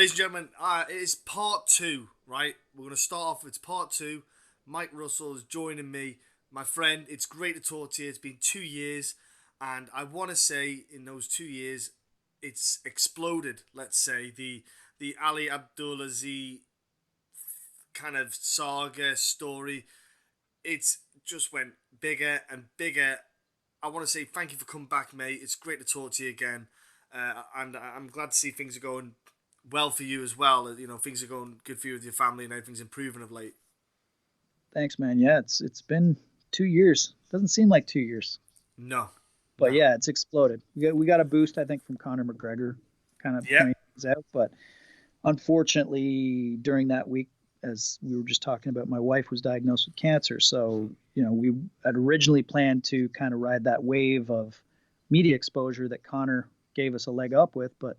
ladies and gentlemen, it is part two, right? We're going to start off with part two. Mike Russell is joining me. My friend, it's great to talk to you. It's been 2 years, and I want to say in those 2 years, it's exploded, let's say. The Ali Abdelaziz kind of saga story, it's just went bigger and bigger. I want to say thank you for coming back, mate. It's great to talk to you again. And I'm glad to see things are going well for you as well. You know, things are going good for you with your family and everything's improving of late. Thanks, man. Yeah, it's been 2 years. Doesn't seem like 2 years, No, but no. yeah, it's exploded. We got a boost, I think, from Conor McGregor, kind of Yeah. pointing things out. But unfortunately, during that week, as we were just talking about, my wife was diagnosed with cancer. So we had originally planned to kind of ride that wave of media exposure that Conor gave us a leg up with, but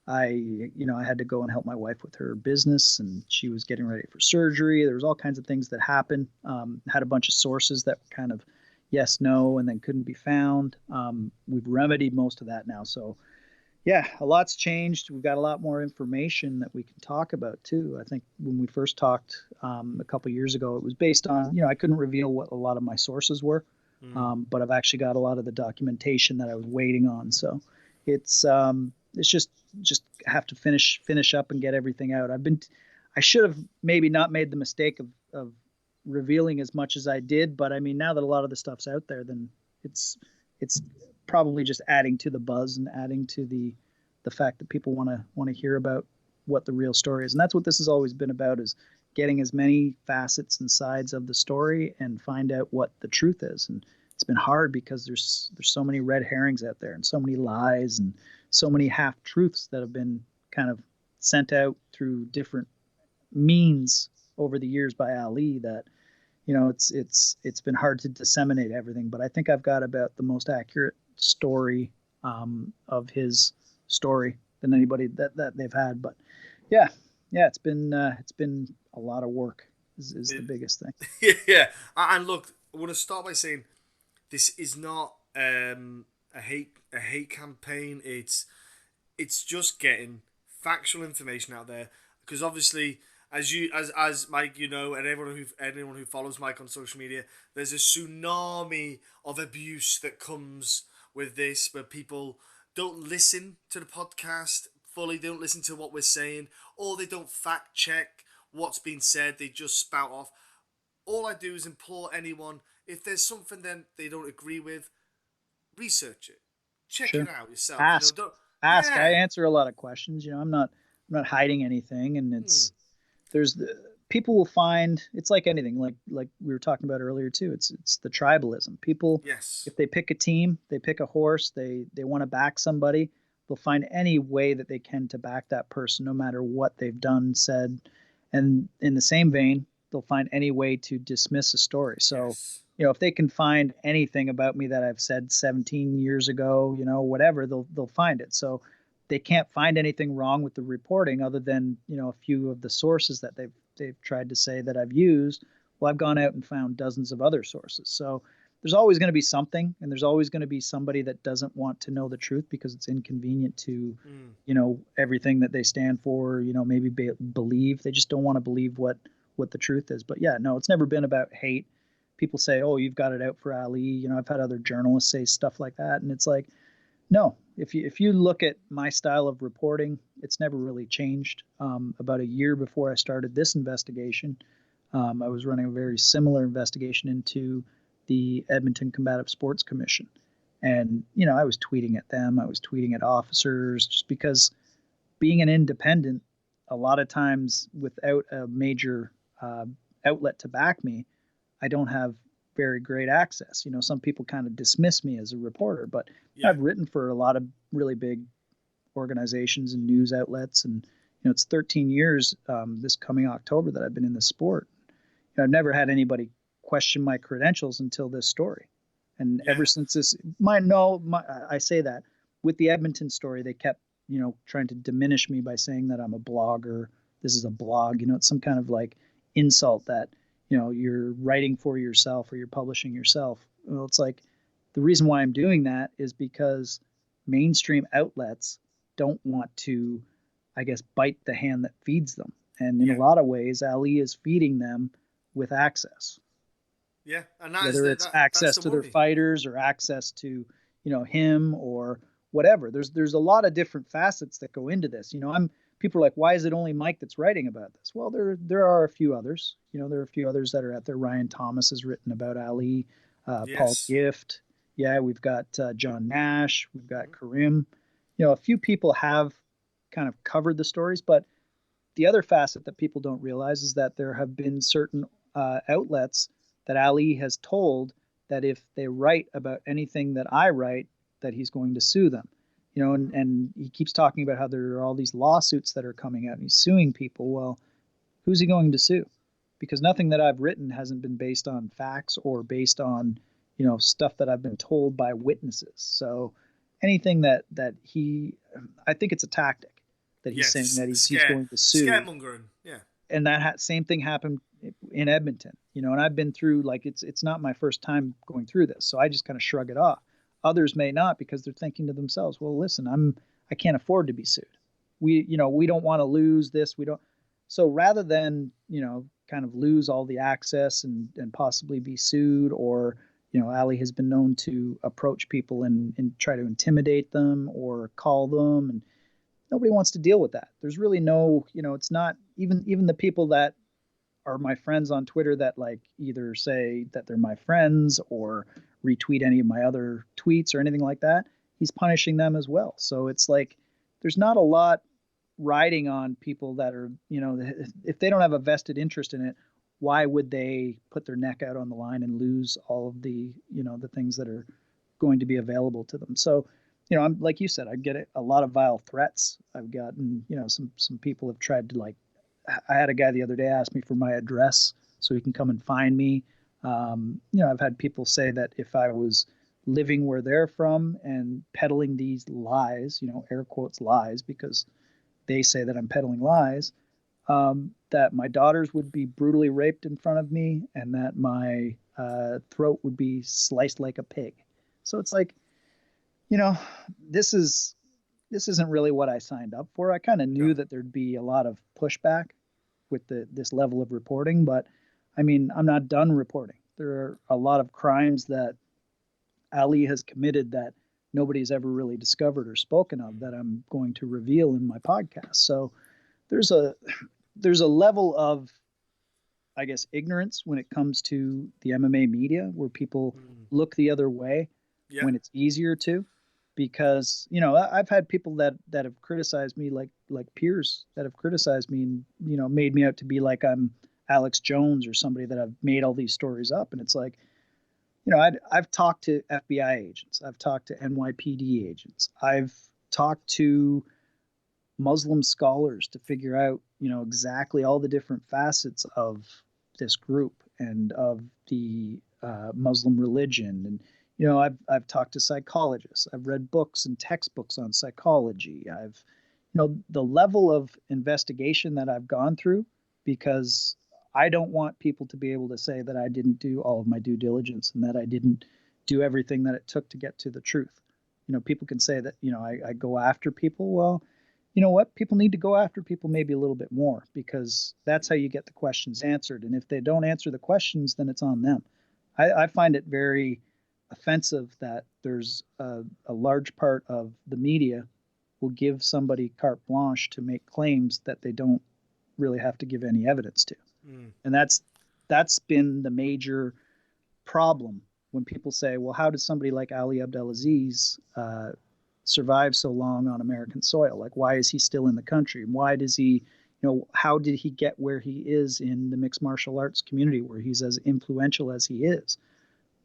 I had to go and help my wife with her business, and she was getting ready for surgery. There was all kinds of things that happened. Had a bunch of sources that were kind of yes, no, and then couldn't be found. We've remedied most of that now. So yeah, a lot's changed. We've got a lot more information that we can talk about too. I think when we first talked a couple of years ago, it was based on, I couldn't reveal what a lot of my sources were, Mm. but I've actually got a lot of the documentation that I was waiting on. So it's just have to finish up and get everything out. I should have maybe not made the mistake of revealing as much as I did, but I mean, now that a lot of the stuff's out there, then it's probably just adding to the buzz and adding to the fact that people want to hear about what the real story is. And that's what this has always been about, is getting as many facets and sides of the story and find out what the truth is. And it's been hard because there's so many red herrings out there and so many lies and so many half truths that have been kind of sent out through different means over the years by Ali, that it's been hard to disseminate everything. But I think I've got about the most accurate story of his story than anybody that they've had. But yeah, it's been a lot of work is the It, biggest thing. yeah. And look, I want to start by saying this is not a hate campaign. It's just getting factual information out there, because obviously, as Mike, and anyone who follows Mike on social media, there's a tsunami of abuse that comes with this, where people don't listen to the podcast fully, they don't listen to what we're saying, or they don't fact check what's been said, they just spout off. All I do is implore anyone, if there's something then they don't agree with, research it, check it Sure. out yourself. Ask. Don't. Ask. I Yeah. answer a lot of questions. I'm not hiding anything, and Hmm. there's the people will find, it's like anything, like we were talking about earlier too. It's the tribalism. People, Yes. if they pick a team, they pick a horse, they want to back somebody, they'll find any way that they can to back that person, no matter what they've done, said. And in the same vein, they'll find any way to dismiss a story. So, Yes. if they can find anything about me that I've said 17 years ago, whatever, they'll find it. So they can't find anything wrong with the reporting other than, a few of the sources that they've tried to say that I've used. Well, I've gone out and found dozens of other sources. So there's always going to be something, and there's always going to be somebody that doesn't want to know the truth because it's inconvenient to, Mm. everything that they stand for, maybe believe. They just don't want to believe what the truth is. But yeah, no, it's never been about hate. People say, "Oh, you've got it out for Ali." I've had other journalists say stuff like that, and it's like, no. If you look at my style of reporting, it's never really changed. About a year before I started this investigation, I was running a very similar investigation into the Edmonton Combative Sports Commission, and I was tweeting at them, I was tweeting at officers, just because being an independent, a lot of times without a major uh, outlet to back me, I don't have very great access. Some people kind of dismiss me as a reporter, but Yeah. I've written for a lot of really big organizations and news outlets, and it's 13 years this coming October that I've been in the sport. I've never had anybody question my credentials until this story, and Yeah. ever since this, my no, my, I say that with the Edmonton story, they kept trying to diminish me by saying that I'm a blogger. This is a blog. It's some kind of like insult that you're writing for yourself or you're publishing yourself. Well, it's like the reason why I'm doing that is because mainstream outlets don't want to I guess, bite the hand that feeds them. And in a Yeah. lot of ways, Ali is feeding them with access, Yeah. And that is whether it's that's access the to their money. fighters or access to, him or whatever. There's a lot of different facets that go into this. People are like, why is it only Mike that's writing about this? Well, there are a few others. There are a few others that are out there. Ryan Thomas has written about Ali, Paul Yes. Gift. Yeah, we've got John Nash. We've got Karim. A few people have kind of covered the stories, but the other facet that people don't realize is that there have been certain outlets that Ali has told that if they write about anything that I write, that he's going to sue them. And he keeps talking about how there are all these lawsuits that are coming out and he's suing people. Well, who's he going to sue? Because nothing that I've written hasn't been based on facts or based on, stuff that I've been told by witnesses. So anything that I think it's a tactic that he's saying Yes. that he's going to sue. Scaremongering. Yeah. And that same thing happened in Edmonton, and I've been through, like, it's not my first time going through this, so I just kind of shrug it off. Others may not, because they're thinking to themselves, well, listen, I can't afford to be sued. We don't want to lose this. We don't. So rather than, kind of lose all the access and possibly be sued, or, Ali has been known to approach people and try to intimidate them or call them, and nobody wants to deal with that. There's really no, it's not even the people that are my friends on Twitter that, like, either say that they're my friends or retweet any of my other tweets or anything like that. He's punishing them as well. So it's like there's not a lot riding on people that are, if they don't have a vested interest in it, why would they put their neck out on the line and lose all of the, the things that are going to be available to them? So, I'm, like you said, I get a lot of vile threats. I've gotten, some people have tried to, like, I had a guy the other day ask me for my address so he can come and find me. I've had people say that if I was living where they're from and peddling these lies, air quotes lies, because they say that I'm peddling lies, that my daughters would be brutally raped in front of me and that my throat would be sliced like a pig. So it's like, this isn't really what I signed up for. I kind of No. knew that there'd be a lot of pushback with this level of reporting, but I mean, I'm not done reporting. There are a lot of crimes that Ali has committed that nobody's ever really discovered or spoken of that I'm going to reveal in my podcast. So there's a level of, I guess, ignorance when it comes to the MMA media, where people look the other way when it's easier to. Because I've had people that have criticized me, like peers that have criticized me and made me out to be like I'm Alex Jones or somebody that I've made all these stories up. And it's like, I've talked to FBI agents, I've talked to NYPD agents, I've talked to Muslim scholars to figure out exactly all the different facets of this group and of the Muslim religion. And I've talked to psychologists. I've read books and textbooks on psychology. I've, the level of investigation that I've gone through, because I don't want people to be able to say that I didn't do all of my due diligence and that I didn't do everything that it took to get to the truth. People can say that, I go after people. Well, you know what? People need to go after people maybe a little bit more, because that's how you get the questions answered. And if they don't answer the questions, then it's on them. I find it very offensive that there's a large part of the media will give somebody carte blanche to make claims that they don't really have to give any evidence to. And that's been the major problem when people say, well, how did somebody like Ali Abdelaziz survive so long on American soil? Like, why is he still in the country? Why does he, how did he get where he is in the mixed martial arts community, where he's as influential as he is?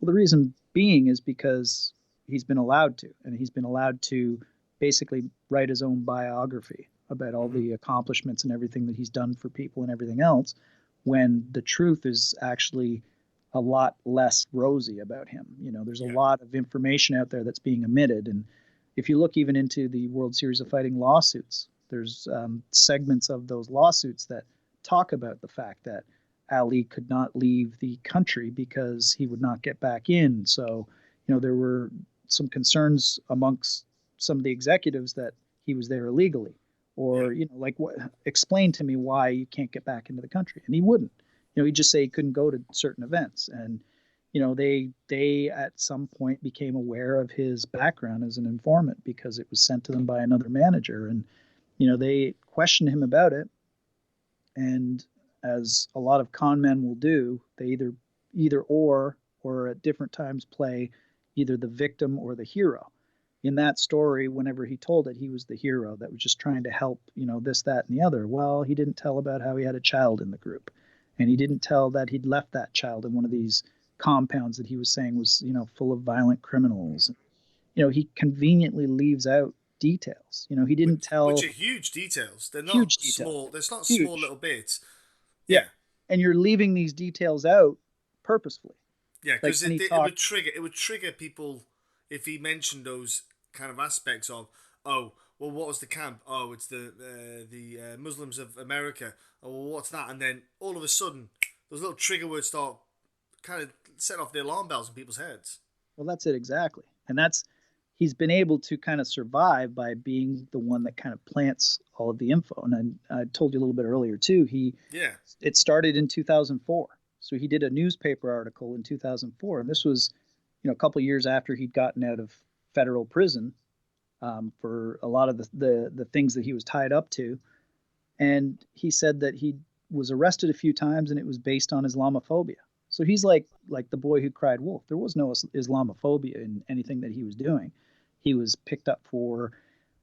Well, the reason being is because he's been allowed to, and he's been allowed to basically write his own biography about all the accomplishments and everything that he's done for people and everything else, when the truth is actually a lot less rosy about him. There's a lot of information out there that's being omitted. And if you look even into the World Series of Fighting lawsuits, there's segments of those lawsuits that talk about the fact that Ali could not leave the country because he would not get back in. So, there were some concerns amongst some of the executives that he was there illegally. or like what, explain to me why you can't get back into the country. And he wouldn't. He'd just say he couldn't go to certain events. And they at some point became aware of his background as an informant because it was sent to them by another manager. And they questioned him about it. And as a lot of con men will do, they either or at different times play either the victim or the hero. In that story, whenever he told it, he was the hero that was just trying to help, this, that, and the other. Well, he didn't tell about how he had a child in the group. And he didn't tell that he'd left that child in one of these compounds that he was saying was, full of violent criminals. He conveniently leaves out details. He didn't tell. Which are huge details. They're not huge small. details. There's not Huge. Small little bits. Yeah. And you're leaving these details out purposefully. Yeah, because it would trigger people if he mentioned those kind of aspects of, oh, well, what was the camp? Oh, it's the Muslims of America. Oh, well, what's that? And then all of a sudden, those little trigger words start kind of set off the alarm bells in people's heads. Well, that's it exactly. And he's been able to kind of survive by being the one that kind of plants all of the info. And I told you a little bit earlier too. It started in 2004. So he did a newspaper article in 2004, and this was, a couple of years after he'd gotten out of federal prison for a lot of the things that he was tied up to. And he said that he was arrested a few times, and it was based on Islamophobia. So he's like the boy who cried wolf. There was no Islamophobia in anything that he was doing. He was picked up for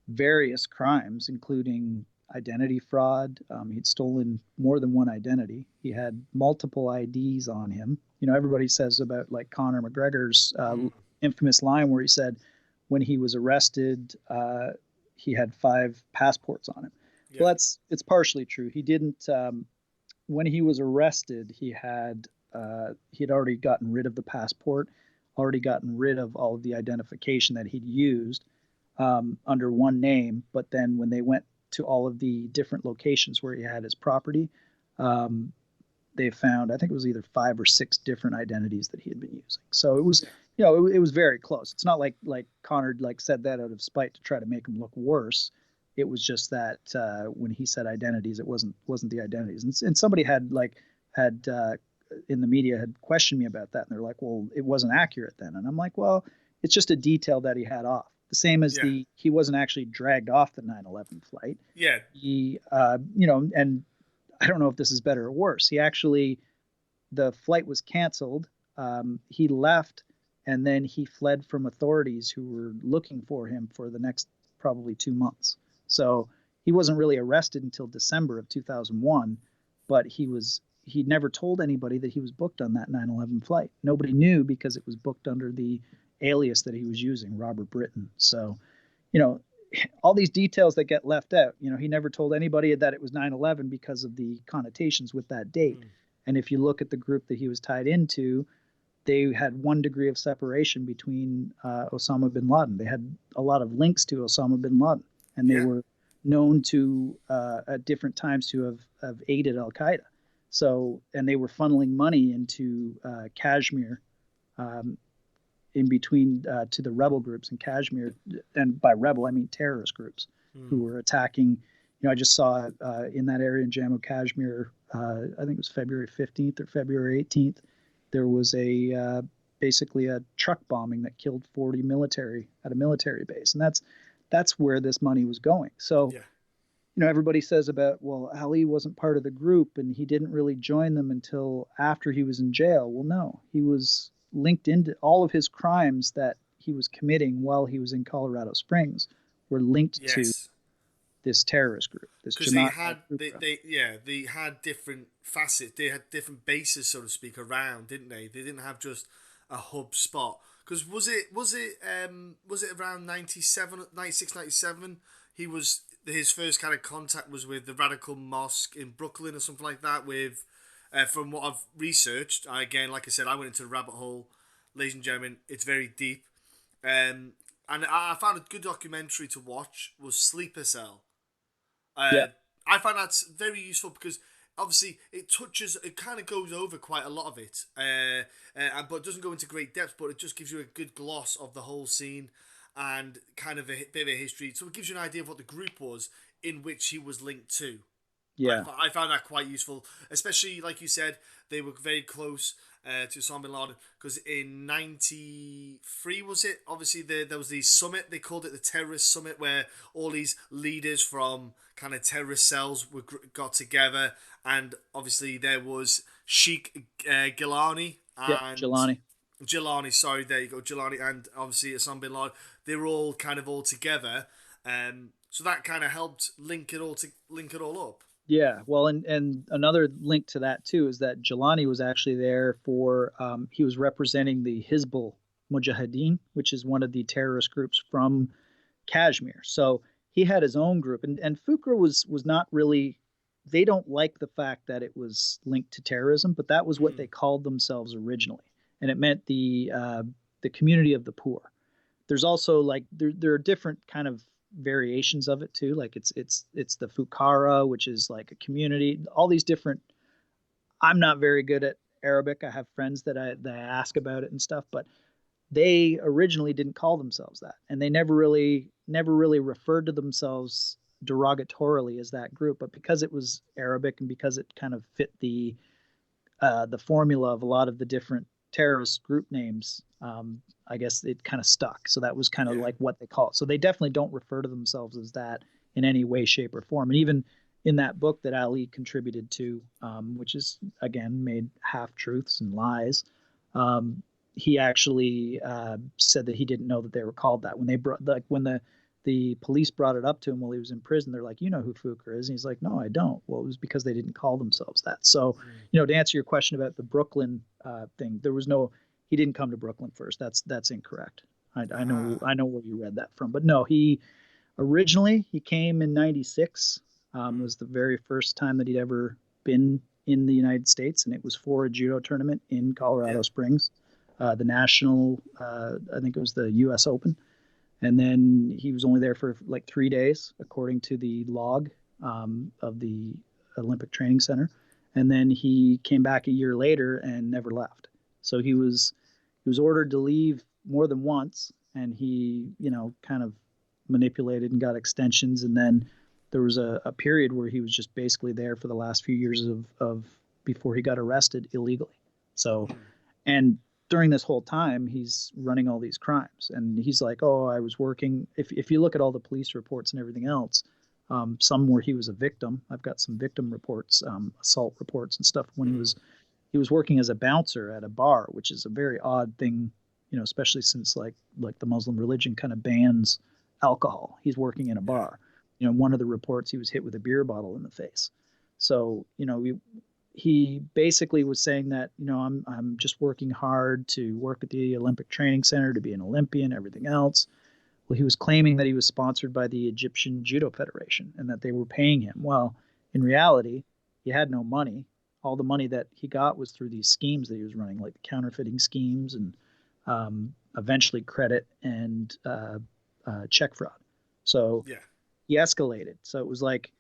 various crimes, including identity fraud. He'd stolen more than one identity. He had multiple IDs on him. Everybody says about like Conor McGregor's infamous line where he said when he was arrested, he had 5 passports on him. Yeah. Well, it's partially true. He didn't. When he was arrested, he had already gotten rid of the passport, already gotten rid of all of the identification that he'd used under one name. But then when they went to all of the different locations where he had his property, they found, I think it was either 5 or 6 different identities that he had been using. So it was, it was very close. It's not like Conor said that out of spite to try to make him look worse. It was just that when he said identities, it wasn't the identities. And somebody had in the media had questioned me about that, and they're like, well, it wasn't accurate then. And I'm like, well, it's just a detail that he had off. The same as he wasn't actually dragged off the 9/11 flight. Yeah. He, and I don't know if this is better or worse. The flight was canceled. He left, and then he fled from authorities who were looking for him for the next probably 2 months. So he wasn't really arrested until December of 2001, but he never told anybody that he was booked on that 9/11 flight. Nobody knew because it was booked under the alias that he was using, Robert Britton. So, all these details that get left out, he never told anybody that it was 9/11 because of the connotations with that date. And if you look at the group that he was tied into, they had 1 degree of separation between Osama bin Laden. They had a lot of links to Osama bin Laden, and they were known to, at different times, to have aided Al-Qaeda. So, and they were funneling money into Kashmir, in between to the rebel groups in Kashmir, and by rebel I mean terrorist groups who were attacking. I just saw in that area in Jammu Kashmir, I think it was February 15th or February 18th, there was basically a truck bombing that killed 40 military at a military base, and that's where this money was going. So, everybody says about, well, Ali wasn't part of the group and he didn't really join them until after he was in jail. Well, no, he was linked into all of his crimes that he was committing while he was in Colorado Springs were linked to this terrorist group. Because they had different facets, they had different bases, so to speak, around, didn't they? They didn't have just a hub spot. Because was it around 96, 97? His first kind of contact was with the Radical Mosque in Brooklyn or something like that. With from what I've researched, again, like I said, I went into the rabbit hole, ladies and gentlemen. It's very deep, and I found a good documentary to watch was Sleeper Cell. I find that's very useful because obviously it kind of goes over quite a lot of it, but it doesn't go into great depth, but it just gives you a good gloss of the whole scene and kind of a bit of a history. So it gives you an idea of what the group was in which he was linked to. Yeah. I found that quite useful, especially like you said, they were very close to Osama bin Laden, because in '93 was it? Obviously, there was the summit. They called it the terrorist summit, where all these leaders from kind of terrorist cells got together, and obviously there was Sheikh Gilani Yeah. and Jelani. Sorry, there you go, Gilani, and obviously Osama bin Laden. They were all kind of all together, so that kind of helped link it all up. Yeah, well, and another link to that too is that Jelani was actually there for he was representing the Hizbul Mujahideen, which is one of the terrorist groups from Kashmir. So he had his own group, and Fuqra was not really. They don't like the fact that it was linked to terrorism, but that was what they called themselves originally, and it meant the community of the poor. There's also like there are different kind of variations of it too. Like it's the Fukara, which is like a community. All these different. I'm not very good at Arabic. I have friends that I ask about it and stuff, but they originally didn't call themselves that, and they never really referred to themselves derogatorily as that group. But because it was Arabic and because it kind of fit the formula of a lot of the different terrorist group names, I guess it kind of stuck. So that was kind of like what they call it. So they definitely don't refer to themselves as that in any way, shape, or form. And even in that book that Ali contributed to, which is again made half truths and lies, he actually said that he didn't know that they were called that. When they brought when the police brought it up to him while he was in prison, they're like, "You know who Fuqra is?" And he's like, "No, I don't." Well, it was because they didn't call themselves that. So, to answer your question about the Brooklyn thing, there was no. He didn't come to Brooklyn first. That's incorrect. I know where you read that from, but no, he came in '96. Was the very first time that he'd ever been in the United States, and it was for a judo tournament in Colorado Springs, the national. I think it was the U.S. Open. And then he was only there for like 3 days, according to the log of the Olympic Training Center. And then he came back a year later and never left. So he was ordered to leave more than once, and he kind of manipulated and got extensions. And then there was a period where he was just basically there for the last few years of before he got arrested illegally. So, and during this whole time, he's running all these crimes, and he's like, "Oh, I was working." If you look at all the police reports and everything else, some where he was a victim. I've got some victim reports, assault reports and stuff when he was working as a bouncer at a bar, which is a very odd thing, especially since like the Muslim religion kind of bans alcohol. He's working in a bar. One of the reports he was hit with a beer bottle in the face. So, he basically was saying that, I'm just working hard to work at the Olympic Training Center to be an Olympian, everything else. Well, he was claiming that he was sponsored by the Egyptian Judo Federation and that they were paying him. Well, in reality, he had no money. All the money that he got was through these schemes that he was running, like the counterfeiting schemes and eventually credit and check fraud. So he escalated. So it was like,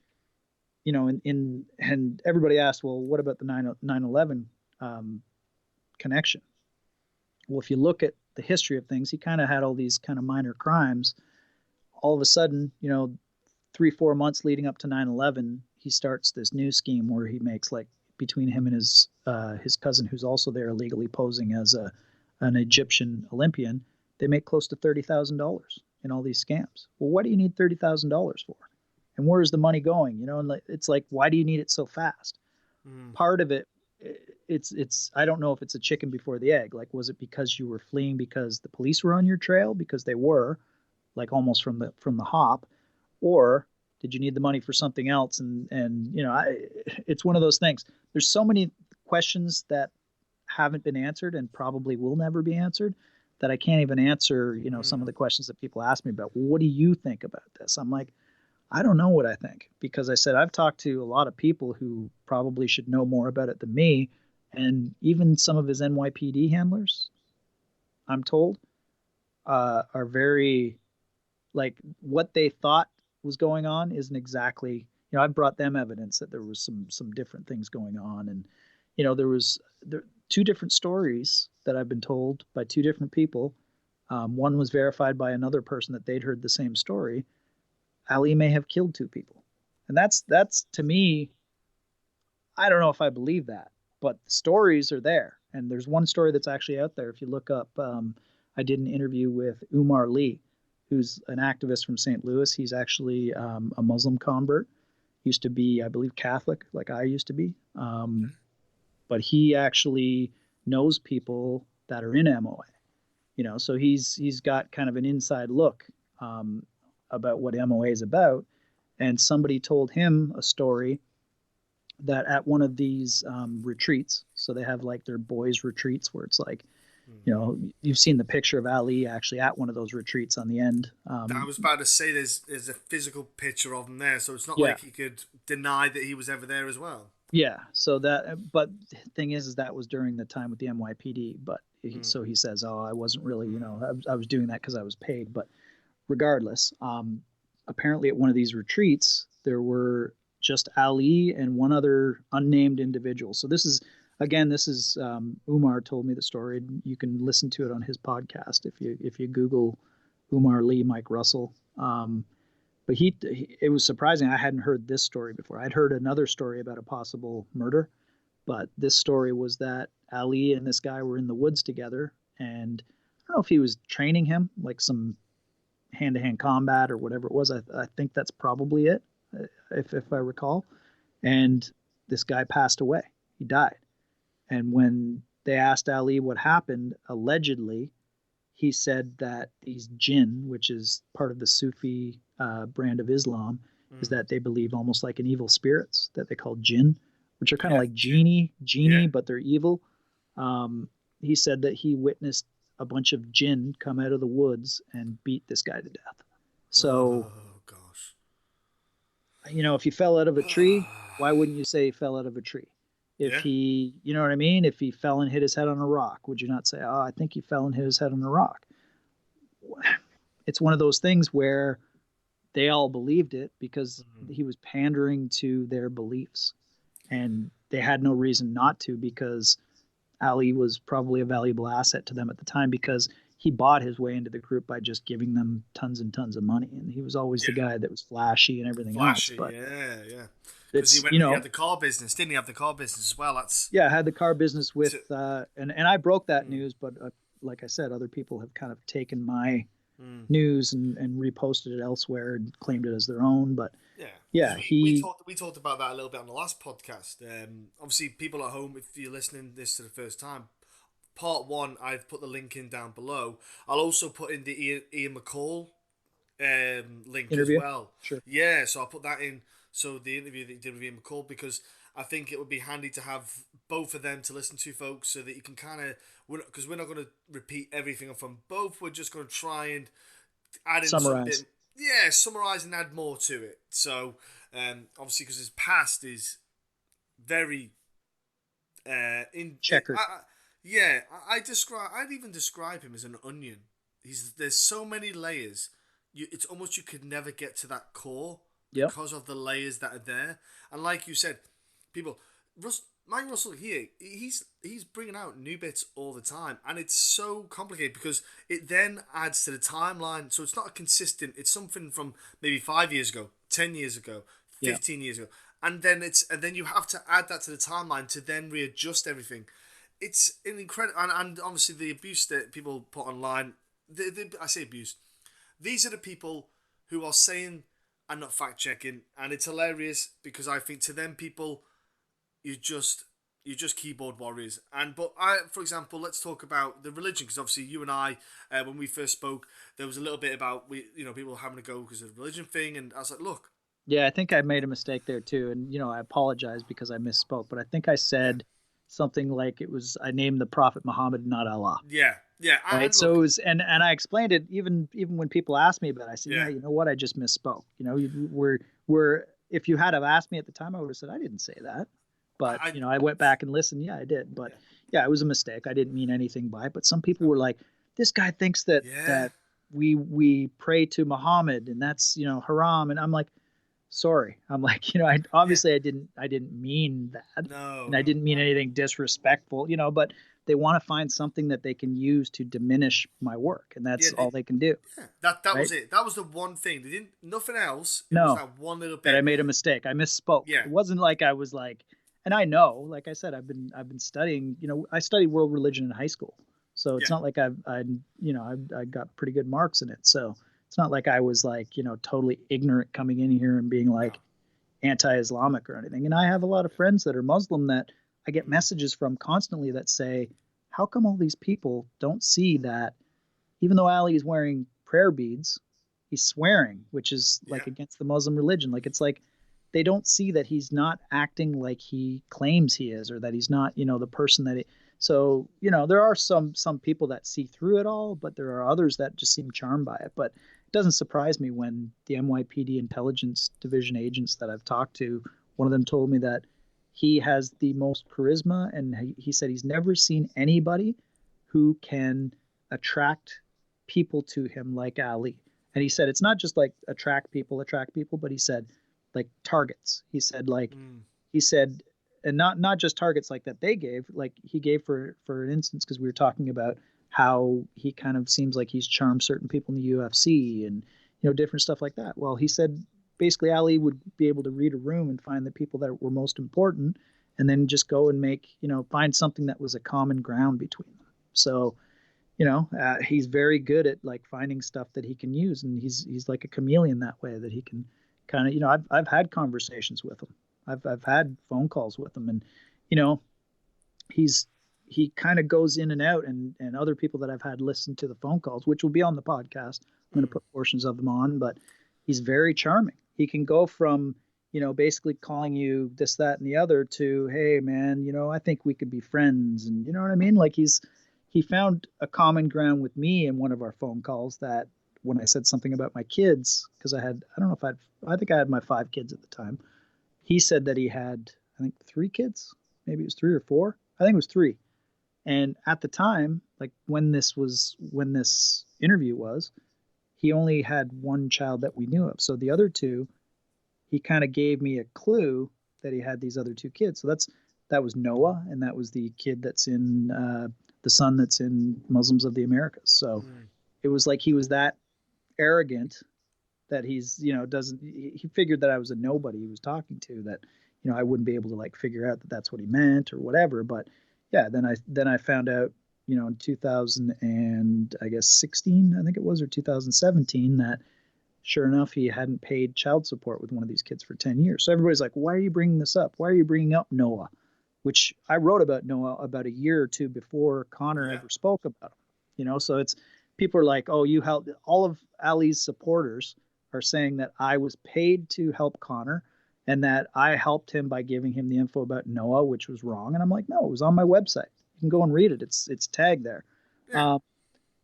and everybody asked, well, what about the 9/11 connection? Well, if you look at the history of things, he kind of had all these kind of minor crimes. All of a sudden, 3-4 months leading up to 9/11, he starts this new scheme where he makes, like, between him and his cousin, who's also there illegally posing as an Egyptian Olympian, they make close to $30,000 in all these scams. Well, what do you need $30,000 for? And where is the money going? And it's like, why do you need it so fast? Part of it, it's I don't know if it's a chicken before the egg. Like, was it because you were fleeing because the police were on your trail? Because they were, like, almost from the hop, or did you need the money for something else? And it's one of those things. There's so many questions that haven't been answered and probably will never be answered that I can't even answer. Some of the questions that people ask me about. Well, what do you think about this? I'm like, I don't know what I think, because I said I've talked to a lot of people who probably should know more about it than me, and even some of his NYPD handlers, I'm told, are very, like, what they thought was going on isn't exactly. I've brought them evidence that there was some different things going on, and there was two different stories that I've been told by two different people. One was verified by another person that they'd heard the same story. Ali may have killed two people And that's to me, I don't know if I believe that, but the stories are there. And there's one story that's actually out there. If you look up, I did an interview with Umar Lee, who's an activist from St. Louis. He's actually a Muslim convert. Used to be, I believe, Catholic, like I used to be. But he actually knows people that are in MOA. So he's got kind of an inside look about what MOA is about. And somebody told him a story that at one of these retreats, so they have like their boys retreats where it's like, you've seen the picture of Ali actually at one of those retreats on the end. I was about to say there's a physical picture of him there, so it's not Yeah. like he could deny that he was ever there as well. Yeah. So but the thing is that was during the time with the NYPD. But so he says, oh, I wasn't really, I was doing that because I was paid. But regardless, apparently at one of these retreats, there were just Ali and one other unnamed individual. So this is Umar told me the story. You can listen to it on his podcast if you Google Umar Lee, Mike Russell. But it was surprising. I hadn't heard this story before. I'd heard another story about a possible murder, but this story was that Ali and this guy were in the woods together, and I don't know if he was training him, like some hand-to-hand combat or whatever it was. I think that's probably it, if I recall. And this guy passed away. He died. And when they asked Ali what happened, allegedly, he said that these jinn, which is part of the Sufi brand of Islam, is that they believe almost like in evil spirits that they call jinn, which are kind of like genie, but they're evil. He said that he witnessed a bunch of jinn come out of the woods and beat this guy to death. So, oh gosh, if he fell out of a tree, why wouldn't you say he fell out of a tree? If he, you know what I mean? If he fell and hit his head on a rock, would you not say, oh, I think he fell and hit his head on a rock? It's one of those things where they all believed it because he was pandering to their beliefs. And they had no reason not to, because Ali was probably a valuable asset to them at the time, because he bought his way into the group by just giving them tons and tons of money. And he was always the guy that was flashy and everything else. But yeah. Because he had the car business, didn't he? Have the car business as well? I had the car business with, and I broke that news, but like I said, other people have kind of taken my news and reposted it elsewhere and claimed it as their own. But we talked about that a little bit on the last podcast. Obviously, people at home, if you're listening this for the first time, part 1, I've put the link in down below. I'll also put in the Ian McCall link interview as well. Sure. Yeah, so I'll put that in. So the interview that you did with Ian McCall, because I think it would be handy to have both of them to listen to, folks, so that you can kind of, because we're not going to repeat everything from both. We're just going to try and add in summarize. Summarize and add more to it. So obviously, because his past is very checkered. I'd even describe him as an onion. There's so many layers. It's almost you could never get to that core. Yep. Because of the layers that are there. And like you said, Mike Russell here, he's bringing out new bits all the time, and it's so complicated because it then adds to the timeline. So it's not a consistent, it's something from maybe 5 years ago, 10 years ago, 15 years ago, and then you have to add that to the timeline to then readjust everything. It's an incredible, and obviously the abuse that people put online, I say abuse, these are the people who are saying and not fact checking, and it's hilarious because I think to them people, you're just keyboard warriors. For example, let's talk about the religion, because obviously you and I, when we first spoke, there was a little bit about people having to go because of the religion thing, and I was like, look. Yeah, I think I made a mistake there too, and I apologize because I misspoke, but I think I said something like I named the Prophet Muhammad, not Allah. Yeah. Right. So it was, and I explained it even when people asked me about it. I said, you know what, I just misspoke. We're if you had have asked me at the time, I would have said I didn't say that. But I went back and listened. Yeah, I did. But it was a mistake. I didn't mean anything by it. But some people were like, this guy thinks that we pray to Muhammad and that's haram. And I'm like, sorry. I'm like, I obviously I didn't mean that. No. And I didn't mean anything disrespectful. But they want to find something that they can use to diminish my work, and that's all they can do. Yeah, that right? was it. That was the one thing. They didn't nothing else. It was No, that one little that I bit. made a mistake. I misspoke. Yeah. It wasn't like I was like, and I know, like I said, I've been studying. I studied world religion in high school, so it's not like I got pretty good marks in it. So it's not like I was like totally ignorant coming in here and being like anti-Islamic or anything. And I have a lot of friends that are Muslim that I get messages from constantly that say, how come all these people don't see that even though Ali is wearing prayer beads, he's swearing, which is like against the Muslim religion. Like it's like they don't see that he's not acting like he claims he is, or that he's not, the person that he. So, there are some people that see through it all, but there are others that just seem charmed by it. But it doesn't surprise me when the NYPD intelligence division agents that I've talked to, one of them told me that he has the most charisma, and he said he's never seen anybody who can attract people to him like Ali. And he said it's not just like attract people, but he said like targets. He said and not just targets like that they gave, like he gave for an instance, because we were talking about how he kind of seems like he's charmed certain people in the UFC and different stuff like that. Well, he said basically Ali would be able to read a room and find the people that were most important, and then just go and make find something that was a common ground between them. So he's very good at like finding stuff that he can use, and he's like a chameleon that way, that he can kind of I've had conversations with him. I've had phone calls with him, and he kind of goes in and out, and other people that I've had listen to the phone calls, which will be on the podcast. I'm going to put portions of them on, but he's very charming. He can go from basically calling you this, that, and the other to, hey man, I think we could be friends, and you know what I mean? Like he found a common ground with me in one of our phone calls, that when I said something about my kids, because I think I had my 5 kids at the time. He said that he had, I think, 3 kids. Maybe it was 3 or 4. I think it was 3. And at the time, like when this interview was, he only had 1 child that we knew of. So the other 2, he kind of gave me a clue that he had these other 2 kids. So that was Noah, and that was the kid that's in the son that's in Muslims of the Americas. So it was like he was that arrogant that he's he figured that I was a nobody he was talking to, that I wouldn't be able to like figure out that that's what he meant or whatever. But yeah, then I found out in 2000 and I guess 16, I think it was, or 2017, that sure enough he hadn't paid child support with one of these kids for 10 years. So everybody's like, why are you bringing this up? Why are you bringing up Noah? Which I wrote about Noah about a year or 2 before Connor ever spoke about him. So it's, people are like, oh, you helped. All of Ali's supporters are saying that I was paid to help Connor, and that I helped him by giving him the info about Noah, which was wrong. And I'm like, no, it was on my website. You can go and read it. It's tagged there. Yeah.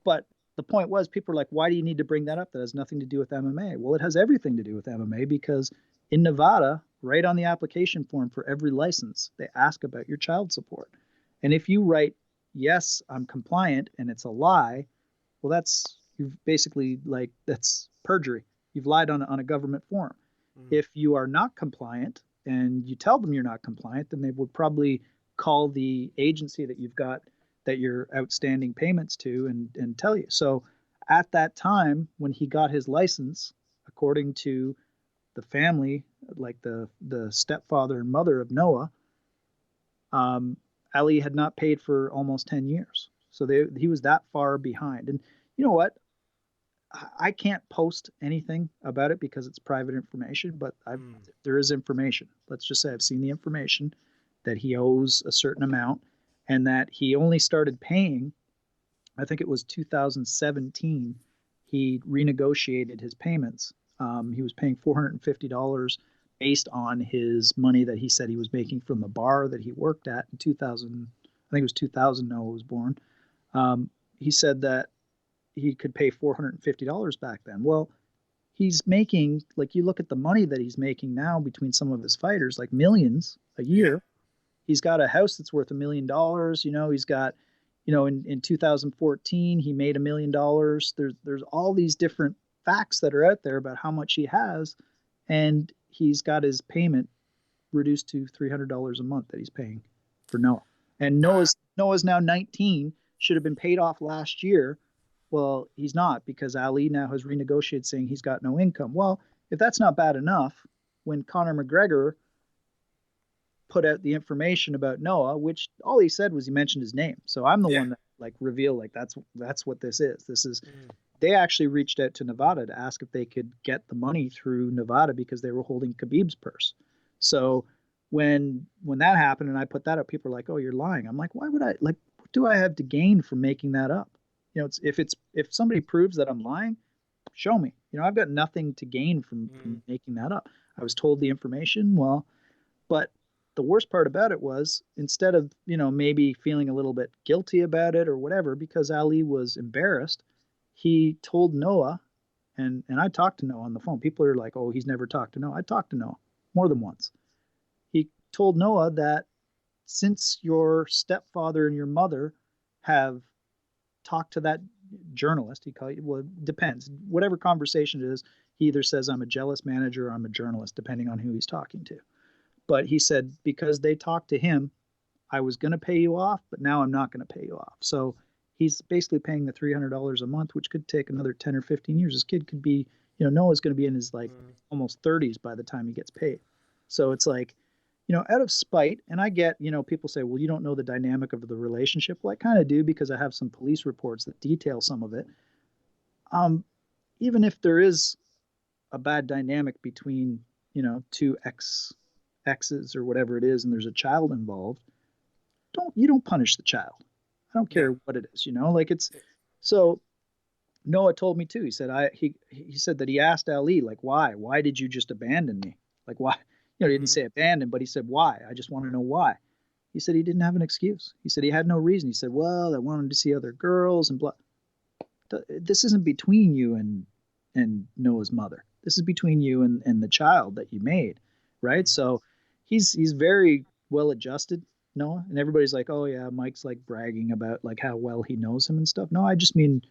But the point was, people are like, why do you need to bring that up? That has nothing to do with MMA. Well, it has everything to do with MMA, because in Nevada, right on the application form for every license, they ask about your child support. And if you write, yes, I'm compliant, and it's a lie, well, you've basically that's perjury. You've lied on a government form. If you are not compliant and you tell them you're not compliant, then they would probably call the agency that you've got that you're outstanding payments to and tell you. So at that time, when he got his license, according to the family, like the stepfather and mother of Noah, Ali had not paid for almost 10 years. So he was that far behind. And you know what? I can't post anything about it because it's private information, but there is information. Let's just say I've seen the information that he owes a certain amount, and that he only started paying, I think it was 2017, he renegotiated his payments. He was paying $450 based on his money that he said he was making from the bar that he worked at in 2000. I think it was 2000 Noah was born. He said that he could pay $450 back then. Well, he's making, like, you look at the money that he's making now between some of his fighters, like millions a year. Yeah. He's got a house that's worth $1 million. He's got, in 2014, he made $1 million. There's all these different facts that are out there about how much he has. And he's got his payment reduced to $300 a month that he's paying for Noah. And Noah's now 19, should have been paid off last year. Well, he's not, because Ali now has renegotiated saying he's got no income. Well, if that's not bad enough, when Conor McGregor put out the information about Noah, which all he said was he mentioned his name. So I'm the Yeah. one that like revealed like that's what this is. This is They actually reached out to Nevada to ask if they could get the money through Nevada because they were holding Khabib's purse. So when that happened and I put that up, people were like, "Oh, you're lying." I'm like, "Why would I? Like, what do I have to gain from making that up? You know, if somebody proves that I'm lying, show me. You know, I've got nothing to gain from making that up. I was told the information. Well, but the worst part about it was, instead of, you know, maybe feeling a little bit guilty about it or whatever, because Ali was embarrassed, he told Noah, and I talked to Noah on the phone. People are like, "Oh, he's never talked to Noah." I talked to Noah more than once. He told Noah that since your stepfather and your mother have talked to that journalist, he called, well, it depends. Whatever conversation it is, he either says I'm a jealous manager or I'm a journalist, depending on who he's talking to. But he said, because they talked to him, I was going to pay you off, but now I'm not going to pay you off. So he's basically paying the $300 a month, which could take another 10 or 15 years. This kid could be, you know, Noah's going to be in his like almost 30s by the time he gets paid. So it's like, you know, out of spite, and I get, you know, people say, well, you don't know the dynamic of the relationship. Well, I kind of do, because I have some police reports that detail some of it. Even if there is a bad dynamic between, you know, two exes or whatever it is, and there's a child involved, you don't punish the child. I don't care what it is, you know, like it's so. Noah told me too. He said he said that he asked Ali, like, why did you just abandon me? Like, why? You know, he didn't say abandon, but he said why. I just want to know why. He said he didn't have an excuse. He said he had no reason. He said, well, I wanted to see other girls and blah. This isn't between you and Noah's mother. This is between you and the child that you made, right? So he's very well adjusted, Noah, and everybody's like, oh yeah, Mike's like bragging about like how well he knows him and stuff. No, I just mean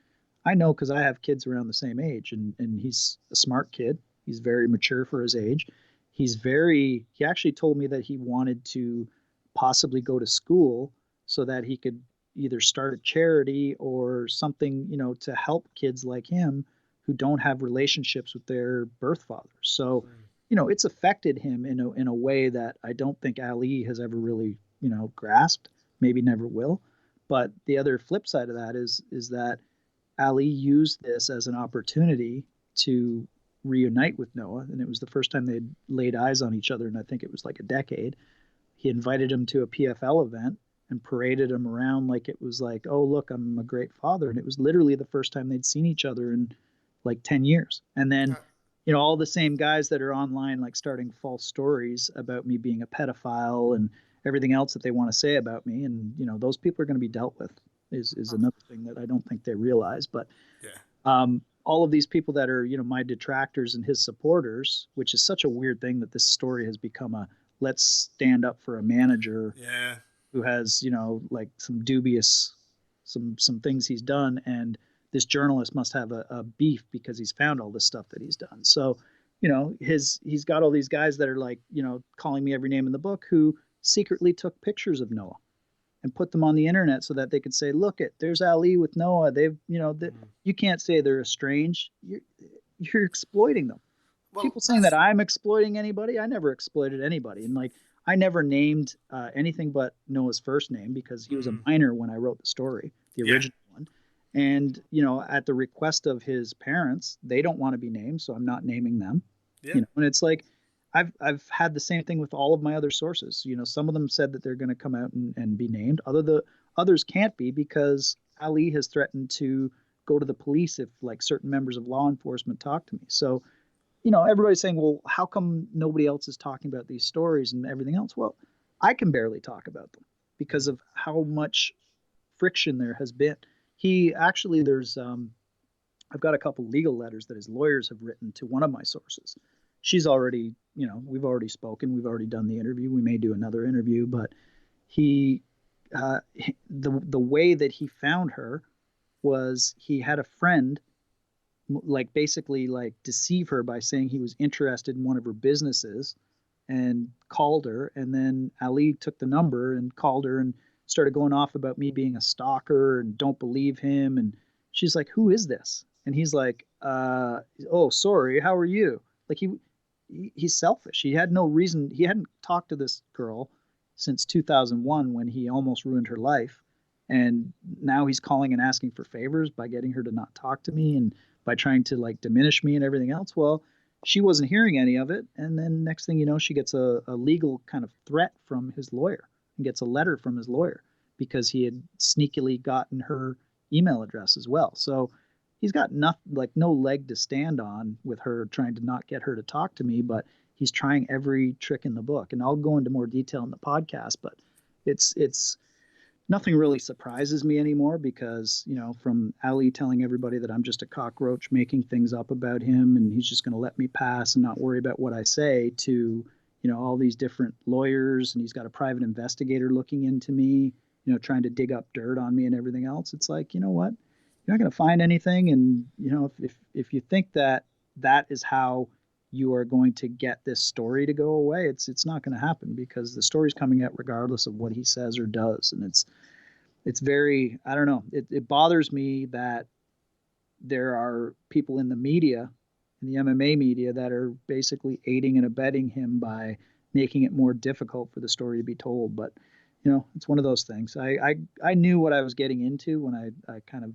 I know, because I have kids around the same age, and he's a smart kid. He's very mature for his age. He actually told me that he wanted to possibly go to school so that he could either start a charity or something, you know, to help kids like him who don't have relationships with their birth fathers. So, you know, it's affected him in a way that I don't think Ali has ever really, you know, grasped, maybe never will. But the other flip side of that is that Ali used this as an opportunity to reunite with Noah, and it was the first time they'd laid eyes on each other, and I think it was like a decade. He invited him to a PFL event and paraded him around like it was like, oh, look, I'm a great father. And it was literally the first time they'd seen each other in like 10 years. And then, you know, all the same guys that are online, like starting false stories about me being a pedophile and everything else that they want to say about me. And, you know, those people are going to be dealt with is another thing that I don't think they realize. But all of these people that are, you know, my detractors and his supporters, which is such a weird thing that this story has become a let's stand up for a manager who has, you know, like some dubious, some things he's done. And this journalist must have a beef because he's found all this stuff that he's done. So, you know, he's got all these guys that are like, you know, calling me every name in the book, who secretly took pictures of Noah and put them on the internet so that they could say, look, there's Ali with Noah. They've, you know, you can't say they're estranged. You're exploiting them. Well, people saying that I'm exploiting anybody, I never exploited anybody. And like, I never named anything but Noah's first name, because he was a minor when I wrote the story, the original one. And, you know, at the request of his parents, they don't want to be named, so I'm not naming them. You know, and it's like, I've had the same thing with all of my other sources. You know, some of them said that they're going to come out and be named. Others can't be, because Ali has threatened to go to the police if like certain members of law enforcement talk to me. So, you know, everybody's saying, well, how come nobody else is talking about these stories and everything else? Well, I can barely talk about them because of how much friction there has been. I've got a couple legal letters that his lawyers have written to one of my sources. She's already, you know, we've already spoken, we've already done the interview. We may do another interview, but the way that he found her was he had a friend like basically like deceive her by saying he was interested in one of her businesses and called her. And then Ali took the number and called her and started going off about me being a stalker and don't believe him. And she's like, who is this? And he's like, oh, sorry, how are you? Like he's selfish. He had no reason. He hadn't talked to this girl since 2001 when he almost ruined her life. And now he's calling and asking for favors by getting her to not talk to me and by trying to like diminish me and everything else. Well, she wasn't hearing any of it. And then next thing you know, she gets a legal kind of threat from his lawyer and gets a letter from his lawyer because he had sneakily gotten her email address as well. So he's got no leg to stand on with her trying to not get her to talk to me, but he's trying every trick in the book. And I'll go into more detail in the podcast, but it's nothing really surprises me anymore because, from Ali telling everybody that I'm just a cockroach making things up about him and he's just going to let me pass and not worry about what I say to, all these different lawyers, and he's got a private investigator looking into me, trying to dig up dirt on me and everything else. It's like, you know what? You're not going to find anything. And, if you think that that is how you are going to get this story to go away, it's not going to happen because the story's coming out regardless of what he says or does. And it's very, I don't know, it bothers me that there are people in the media, in the MMA media, that are basically aiding and abetting him by making it more difficult for the story to be told. But, it's one of those things. I knew what I was getting into when I kind of,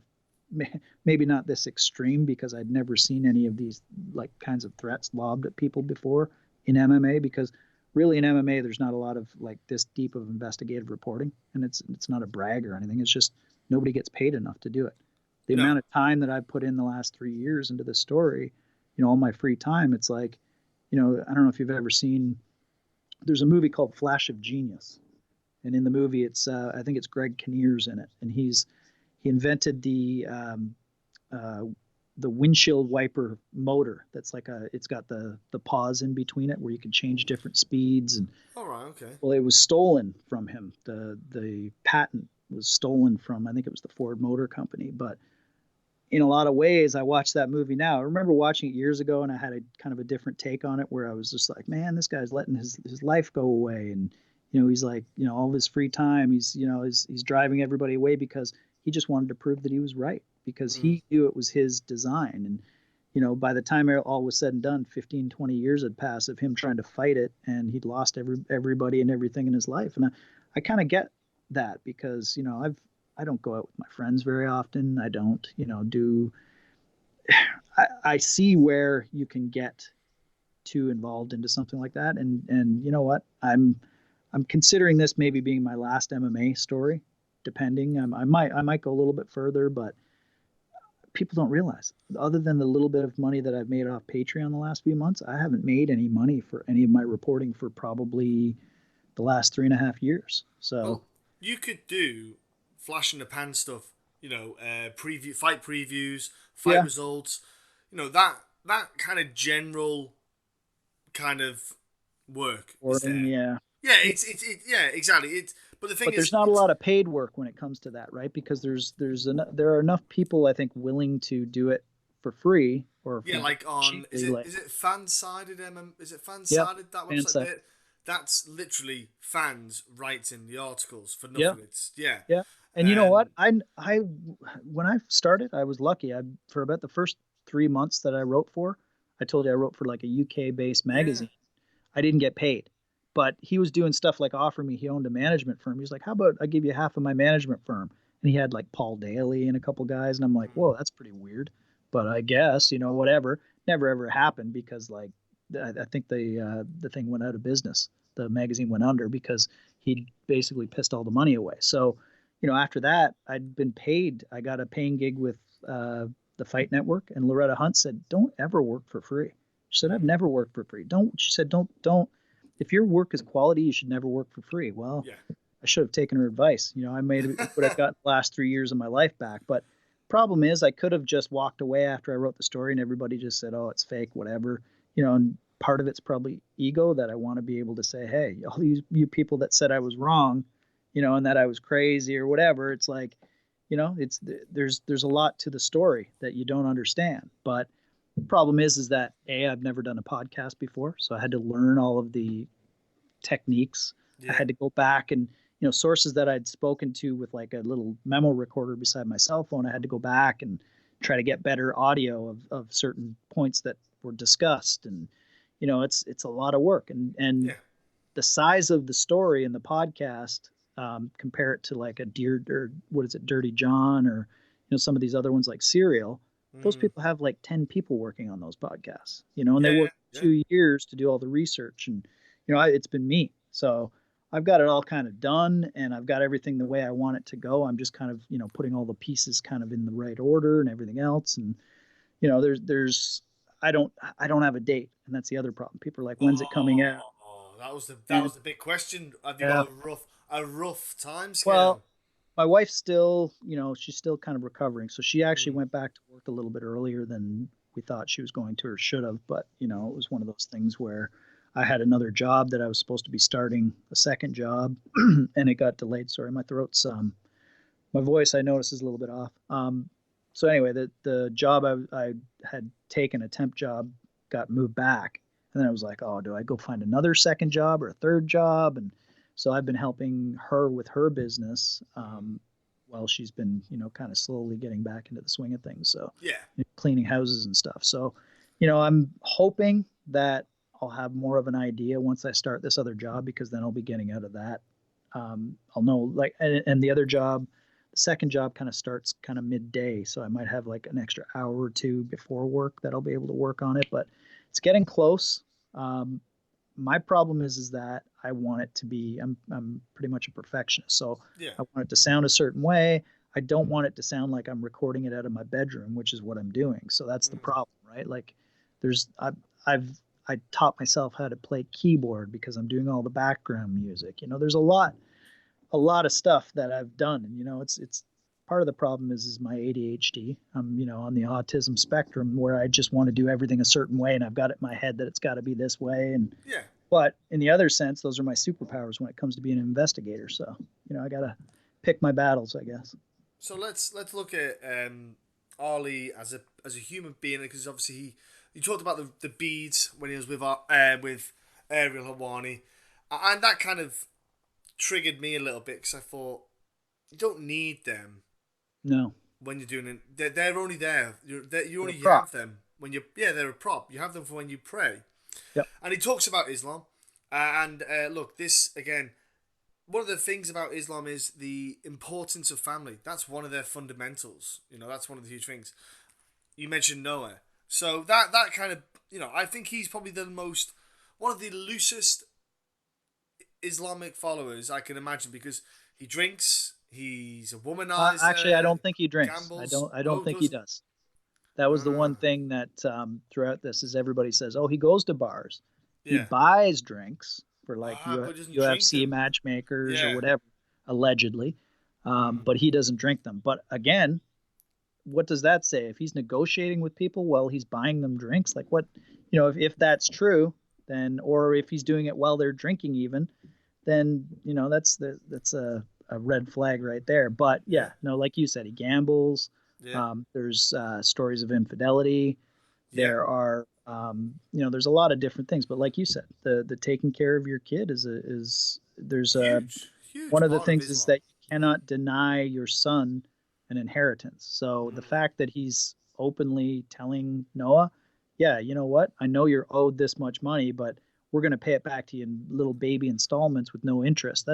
maybe not this extreme because I'd never seen any of these like kinds of threats lobbed at people before in MMA, because really in MMA there's not a lot of like this deep of investigative reporting, and it's not a brag or anything. It's just nobody gets paid enough to do it. The amount of time that I've put in the last 3 years into this story, all my free time, it's like, I don't know if you've ever seen, there's a movie called Flash of Genius, and in the movie it's I think it's Greg Kinnear's in it, and he invented the windshield wiper motor that's like it's got the pause in between it where you can change different speeds. And all right, okay. Well, it was stolen from him. The patent was stolen from, I think it was the Ford Motor Company. But in a lot of ways, I watched that movie now. I remember watching it years ago and I had a kind of a different take on it where I was just like, man, this guy's letting his life go away. And, he's like, all of his free time, he's driving everybody away because he just wanted to prove that he was right, because he knew it was his design. And, by the time all was said and done, 15, 20 years had passed of him trying to fight it, and he'd lost everybody and everything in his life. And I kind of get that because, I don't go out with my friends very often. I don't, I see where you can get too involved into something like that. And you know what? I'm considering this maybe being my last MMA story, depending. I might go a little bit further, but people don't realize, other than the little bit of money that I've made off Patreon the last few months, I haven't made any money for any of my reporting for probably the last 3.5 years. So well, you could do flash in the pan stuff, fight previews, fight results, that kind of general kind of work. Yeah, exactly. But the thing there's not a lot of paid work when it comes to that, right? Because there are enough people, I think, willing to do it for free or like on is it fan-sided is it fan-sided that website? That's literally fans writing the articles for nothing. Yeah. And you know what? I when I started, I was lucky. For about the first 3 months that I wrote for, I told you I wrote for like a UK-based magazine. I didn't get paid. But he was doing stuff like offer me, he owned a management firm. He's like, how about I give you half of my management firm? And he had like Paul Daly and a couple guys. And I'm like, whoa, that's pretty weird. But I guess, whatever. Never ever happened because like, I think the thing went out of business. The magazine went under because he basically pissed all the money away. So, after that, I'd been paid. I got a paying gig with the Fight Network. And Loretta Hunt said, don't ever work for free. She said, I've never worked for free. She said, don't. If your work is quality, you should never work for free. Well, I should have taken her advice. I made what I've got the last 3 years of my life back. But problem is, I could have just walked away after I wrote the story and everybody just said, oh, it's fake, whatever. And part of it's probably ego that I want to be able to say, hey, all you people that said I was wrong, and that I was crazy or whatever. It's like, there's a lot to the story that you don't understand. But the problem is that I've never done a podcast before, so I had to learn all of the techniques. I had to go back and sources that I'd spoken to with like a little memo recorder beside my cell phone. I had to go back and try to get better audio of certain points that were discussed. And, it's a lot of work. And Yeah. the size of the story in the podcast, compare it to like a or what is it, Dirty John, or, some of these other ones like Serial. Those Mm. people have like 10 people working on those podcasts, and they Yeah. work Yeah. 2 years to do all the research. And, it's been me. So I've got it all kind of done, and I've got everything the way I want it to go. I'm just kind of, putting all the pieces kind of in the right order and everything else. And, there's, I don't have a date. And that's the other problem. People are like, when's it coming out? Oh, that was And the big question. Have you yeah, got a rough time well, scale? my wife's still, she's still kind of recovering. So she actually Mm. went back to work a little bit earlier than we thought she was going to or should have. But, it was one of those things where I had another job that I was supposed to be starting, a second job, and it got delayed. Sorry, my throat's, my voice I notice is a little bit off. So anyway, the job I had taken, a temp job, got moved back. And then I was like, oh, do I go find another second job or a third job? And so I've been helping her with her business, while she's been, kind of slowly getting back into the swing of things. So Yeah. cleaning houses and stuff. So, I'm hoping that I'll have more of an idea once I start this other job, because then I'll be getting out of that. I'll know, like, and the other job, the second job kind of starts kind of midday. So I might have like an extra hour or two before work that I'll be able to work on it, but it's getting close. Um, my problem is that I want it to be, I'm pretty much a perfectionist. So Yeah. I want it to sound a certain way. I don't want it to sound like I'm recording it out of my bedroom, which is what I'm doing. So that's the Mm. problem, right? Like there's, I've, I taught myself how to play keyboard because I'm doing all the background music. There's a lot of stuff that I've done, and it's part of the problem is my ADHD. I'm on the autism spectrum where I just want to do everything a certain way, and I've got it in my head that it's got to be this way. And Yeah. but in the other sense, those are my superpowers when it comes to being an investigator. So I gotta pick my battles, I guess. So let's look at Ali as a human being, because obviously he talked about the beads when he was with Ariel Hawani, and that kind of triggered me a little bit because I thought you don't need them No, when you're doing it. They're only there. You they're a only prop. have them when you, yeah, they're a prop. You have them for when you pray. Yep. And he talks about Islam, and look, this again. One of the things about Islam is the importance of family. That's one of their fundamentals. That's one of the huge things. You mentioned Noah, so that kind of, I think he's probably the most, one of the loosest Islamic followers I can imagine, because he drinks, he's a Actually, I womanizer, don't think he drinks. I gambles. don't. I don't Oh, think he doesn't. does. That was the one Ah, thing that, throughout this is everybody says, "Oh, he goes to bars, he yeah. buys drinks for like But he doesn't drink UFC them. matchmakers or Yeah. whatever, allegedly, Mm. but he doesn't drink them." But again, what does that say? If he's negotiating with people while he's buying them drinks, like what, if that's true, then, or if he's doing it while they're drinking, even, then that's a red flag right there. But Yeah. yeah, no, like you said, he gambles. Yeah. There's stories of infidelity. Yeah. There's a lot of different things. But like you said, the taking care of your kid there's a Huge, huge one of the part of things is Islam. that you cannot deny your son an inheritance. So the Mm. fact that he's openly telling Noah, yeah, you know what? I know you're owed this much money, but we're going to pay it back to you in little baby installments with no interest.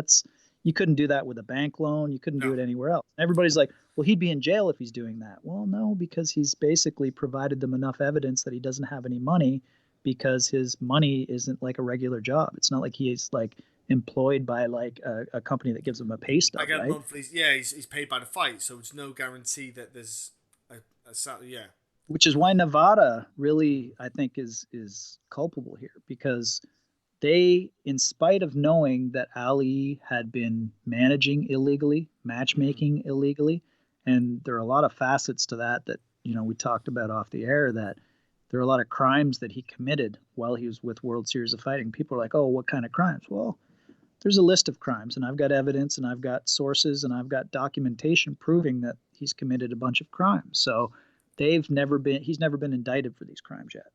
You couldn't do that with a bank loan. You couldn't do No. it anywhere else. Everybody's like, well, he'd be in jail if he's doing that. Well, no, because he's basically provided them enough evidence that he doesn't have any money, because his money isn't like a regular job. It's not like he's like employed by like a company that gives him a pay I stub, get right? monthly. Yeah, he's paid by the fight, so it's no guarantee that there's a salary. Yeah. Which is why Nevada really, I think, is culpable here, because they, in spite of knowing that Ali had been managing illegally, Mm. matchmaking illegally, and there are a lot of facets to that we talked about off the air, that there are a lot of crimes that he committed while he was with World Series of Fighting. People are like, "Oh, what kind of crimes?" Well, there's a list of crimes, and I've got evidence, and I've got sources, and I've got documentation proving that he's committed a bunch of crimes. So he's never been indicted for these crimes yet.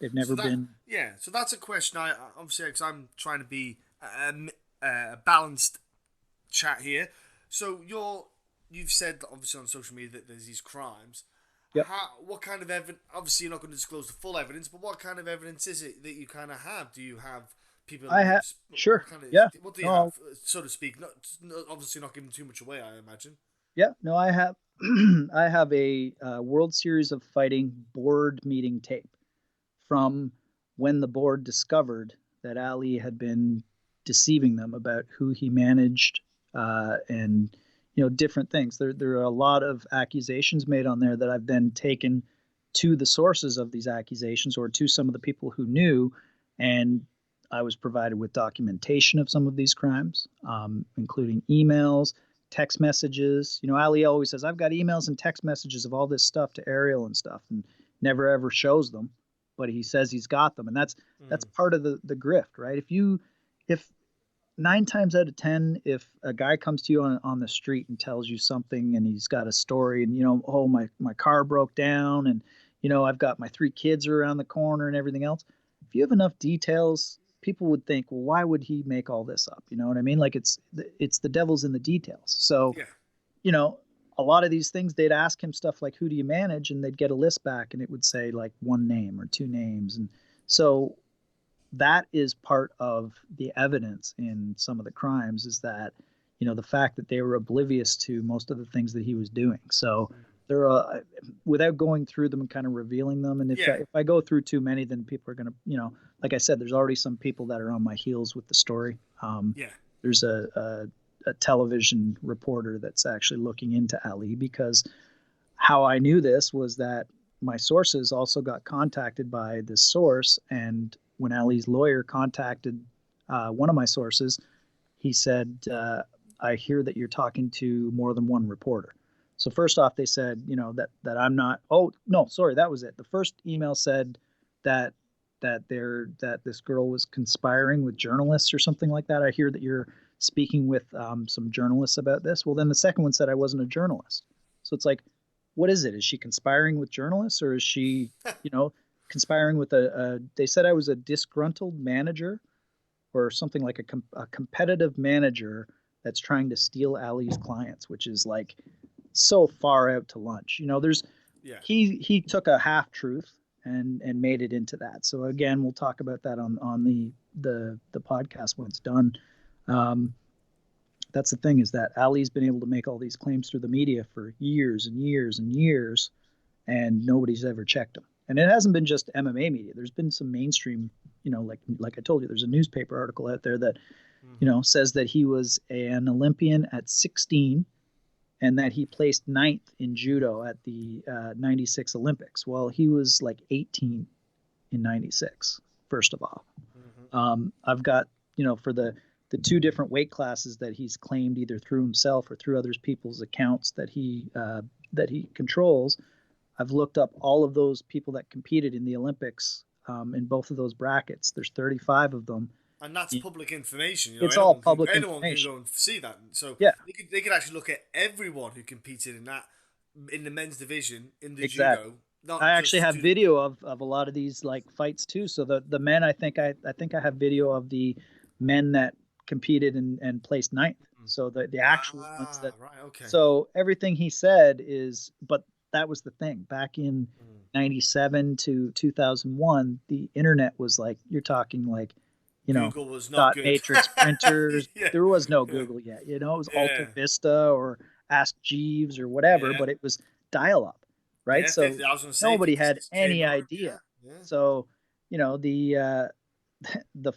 They've So never that been. yeah. So that's a question. I obviously, because I'm trying to be a balanced chat here. So you've said that obviously on social media that there's these crimes. Yep. What kind of evidence? Obviously, you're not going to disclose the full evidence, but what kind of evidence is it that you kind of have? Do you have people? I have, sure. What kind of, Yeah. What do you No, have, so to speak? Obviously, not giving too much away, I imagine. yeah. No, I have. I have a World Series of Fighting board meeting tape from when the board discovered that Ali had been deceiving them about who he managed, and different things. There are a lot of accusations made on there that I've then taken to the sources of these accusations or to some of the people who knew, and I was provided with documentation of some of these crimes, including emails, text messages. Ali always says, I've got emails and text messages of all this stuff to Ariel and stuff, and never ever shows them, but he says he's got them. And that's part of the grift, right? If 9 times out of 10, if a guy comes to you on the street and tells you something and he's got a story and, oh, my car broke down and, I've got my 3 kids are around the corner and everything else. If you have enough details, people would think, well, why would he make all this up? You know what I mean? Like it's the devil's in the details. So, yeah. A lot of these things, they'd ask him stuff like, who do you manage? And they'd get a list back and it would say like 1 name or 2 names. And so that is part of the evidence in some of the crimes, is that, the fact that they were oblivious to most of the things that he was doing. So there are, without going through them and kind of revealing them. And if I go through too many, then people are going to, like I said, there's already some people that are on my heels with the story. There's a television reporter that's actually looking into Ali, because how I knew this was that my sources also got contacted by this source. And when Ali's lawyer contacted one of my sources, he said, I hear that you're talking to more than one reporter. So first off, they said, that I'm not. Oh, no, sorry. That was it. The first email said that this girl was conspiring with journalists or something like that. I hear that you're speaking with some journalists about this. Well, then the second one said I wasn't a journalist. So it's like, what is it? Is she conspiring with journalists, or is she, conspiring with they said I was a disgruntled manager or something like a competitive manager that's trying to steal Ali's clients, which is like so far out to lunch. He took a half truth and made it into that. So again, we'll talk about that on the podcast when it's done. That's the thing, is that Ali's been able to make all these claims through the media for years and years and years, and nobody's ever checked them. And it hasn't been just MMA media. There's been some mainstream, like I told you, there's a newspaper article out there that, says that he was an Olympian at 16 and that he placed 9th in judo at the 96 Olympics. Well, he was like 18 in 96, first of all. I've got, for the 2 different weight classes that he's claimed either through himself or through other people's accounts that he controls, I've looked up all of those people that competed in the Olympics in both of those brackets. There's 35 of them. And that's public information. It's all public information. Anyone can go and see that. So they could actually look at everyone who competed in the men's division in the judo. I actually have video of a lot of these like fights too. So the men, I think I have video of the men that competed and placed 9th. So the actual ones that. Right, okay. So everything he said is, but that was the thing. Back in 97 to 2001, the internet was like, you're talking like, Google was not good. Matrix printers. There was no Google yet. It was Alta Vista or Ask Jeeves or whatever, but it was dial-up, right? So nobody had any idea. So, the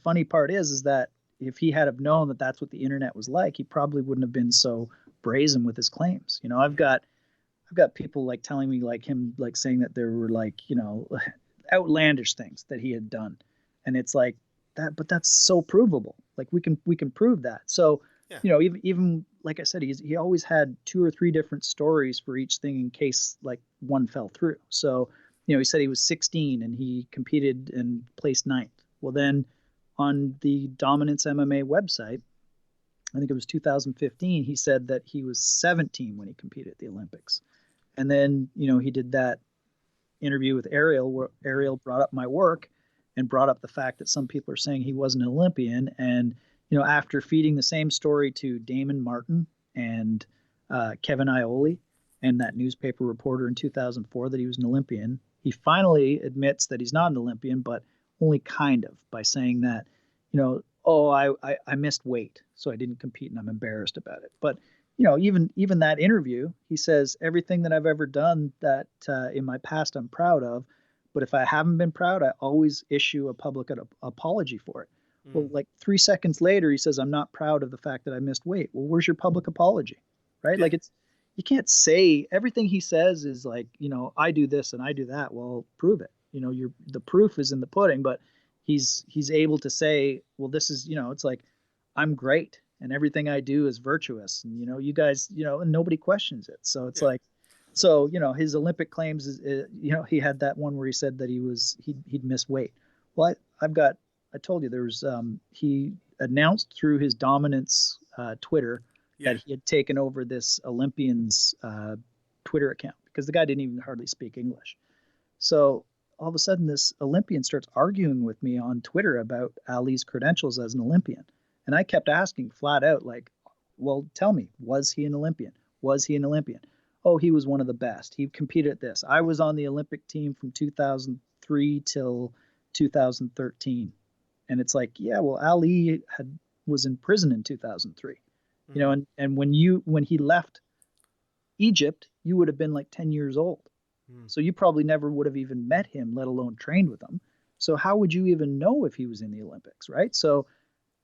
funny part is that if he had have known that that's what the internet was like, he probably wouldn't have been so brazen with his claims. I've got people like telling me like him, like saying that there were like, outlandish things that he had done. And it's like that, but that's so provable. Like we can prove that. So, even like I said, he always had 2 or 3 different stories for each thing in case like one fell through. So, he said he was 16 and he competed and placed 9th. Well, then on the Dominance MMA website, I think it was 2015, he said that he was 17 when he competed at the Olympics. And then, he did that interview with Ariel, where Ariel brought up my work and brought up the fact that some people are saying he wasn't an Olympian. And, after feeding the same story to Damon Martin and Kevin Iole and that newspaper reporter in 2004 that he was an Olympian, he finally admits that he's not an Olympian, but only kind of, by saying that, oh, I missed weight, so I didn't compete and I'm embarrassed about it. But, even that interview, he says everything that I've ever done that in my past I'm proud of, but if I haven't been proud, I always issue a public apology for it. Well, like 3 seconds later, he says, I'm not proud of the fact that I missed weight. Well, where's your public apology? Right? Yeah. Like, you can't say everything he says is like, I do this and I do that. Well, prove it. The proof is in the pudding, but he's able to say, well, this is, it's like, I'm great and everything I do is virtuous. And, you guys, and nobody questions it. So it's like, so, his Olympic claims is, he had that one where he said that he'd missed weight. Well, I told you there was, he announced through his dominance Twitter that he had taken over this Olympian's Twitter account because the guy didn't even hardly speak English. So all of a sudden, this Olympian starts arguing with me on Twitter about Ali's credentials as an Olympian. And I kept asking flat out, like, well, tell me, was he an Olympian? Was he an Olympian? Oh, he was one of the best. He competed at this. I was on the Olympic team from 2003 till 2013. And it's like, yeah, well, Ali was in prison in 2003. And when he left Egypt, you would have been like 10 years old. So you probably never would have even met him, let alone trained with him. So how would you even know if he was in the Olympics, right? So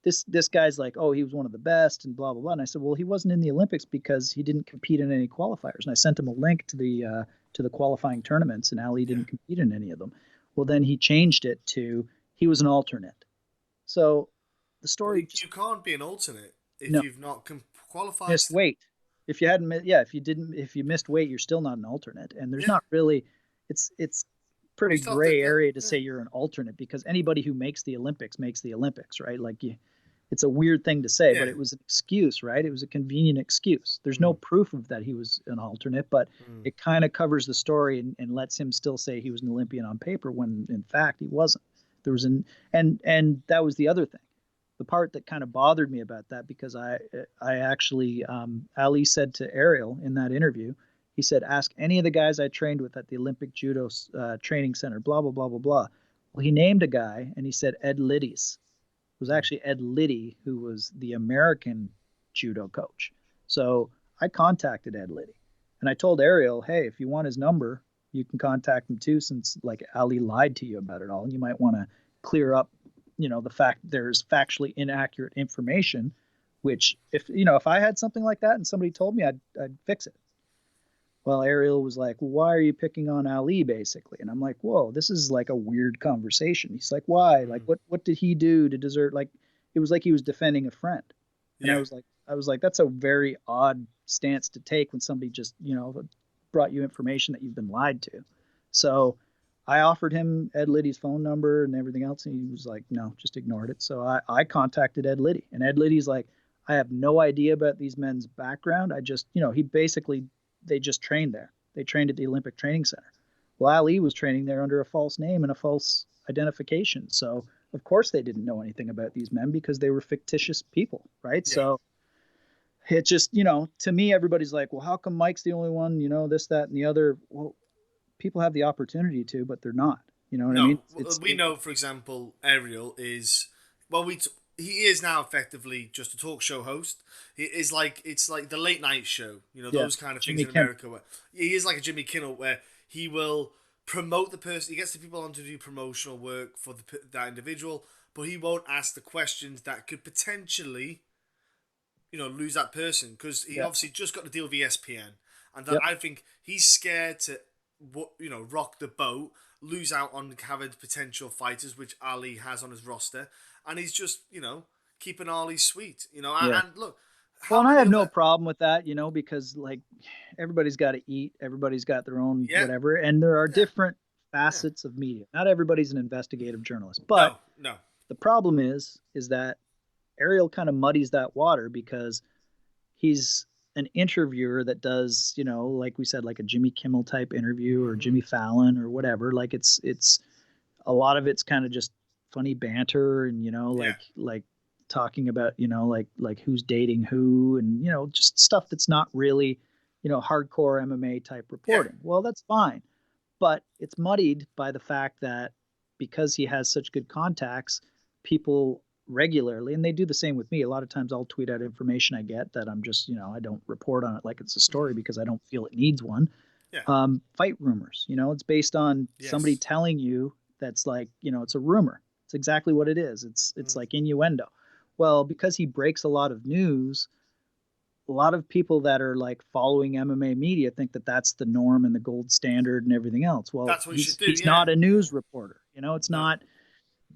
this guy's like, oh, he was one of the best and blah, blah, blah. And I said, well, he wasn't in the Olympics because he didn't compete in any qualifiers. And I sent him a link to the qualifying tournaments, and Ali didn't compete in any of them. Well, then he changed it to he was an alternate. So the story... You can't be an alternate if you've not qualified. Missed weight. If you missed weight, you're still not an alternate. And there's not really... It's pretty gray area to say you're an alternate because anybody who makes the Olympics, right? Like it's a weird thing to say, but it was an excuse, right? It was a convenient excuse. There's no proof of that he was an alternate, but it kind of covers the story and lets him still say he was an Olympian on paper when in fact he wasn't. There was and that was the other thing. The part that kind of bothered me about that, because I actually, Ali said to Ariel in that interview, he said, ask any of the guys I trained with at the Olympic Judo Training Center, blah, blah, blah, blah, blah. Well, he named a guy, and he said Ed Liddy's. It was actually Ed Liddy, who was the American judo coach. So I contacted Ed Liddy, and I told Ariel, hey, if you want his number, you can contact him too, since like Ali lied to you about it all, and you might want to clear up, the fact there's factually inaccurate information, which if I had something like that and somebody told me, I'd fix it. Well, Ariel was like, well, why are you picking on Ali, basically? And I'm like, whoa, this is like a weird conversation. He's like, why? Like, what did he do to deserve? Like, it was like he was defending a friend. And I was like, that's a very odd stance to take when somebody just, brought you information that you've been lied to. So I offered him Ed Liddy's phone number and everything else. And he was like, no, just ignored it. So I contacted Ed Liddy, and Ed Liddy's like, I have no idea about these men's background. I just, they just trained there. They trained at the Olympic Training Center. Well, Ali was training there under a false name and a false identification. So, of course, they didn't know anything about these men because they were fictitious people, right? Yeah. So it just, to me, everybody's like, well, how come Mike's the only one, this, that, and the other? Well, people have the opportunity to, but they're not. You know what I mean? We know, for example, Ariel is, he is now effectively just a talk show host. It's like the late night show, those kind of things in America. Where he is like a Jimmy Kimmel, where he will promote the person. He gets the people on to do promotional work for that individual, but he won't ask the questions that could potentially, lose that person, because he obviously just got to deal with ESPN, and that I think he's scared to, rock the boat, lose out on having potential fighters, which Ali has on his roster. And he's just, keeping Ali sweet, and look. Well, and I have no problem with that, because like everybody's got to eat, everybody's got their own whatever, and there are different facets of media. Not everybody's an investigative journalist, but no. The problem is that Ariel kind of muddies that water because he's an interviewer that does, like we said, like a Jimmy Kimmel type interview or Jimmy Fallon or whatever. Like it's a lot of it's kind of just funny banter and like talking about, like who's dating who, and, just stuff that's not really, hardcore MMA type reporting. Yeah. Well, that's fine. But it's muddied by the fact that because he has such good contacts, people regularly, and they do the same with me. A lot of times I'll tweet out information I get that I'm just, I don't report on it like it's a story because I don't feel it needs one. Yeah. Fight rumors, it's based on somebody Yes. telling you that's like, it's a rumor. It's exactly what it is. It's like innuendo. Well, because he breaks a lot of news, a lot of people that are like following MMA media think that that's the norm and the gold standard and everything else. Well, That's what you should do. he's Yeah. not a news reporter. It's No. not.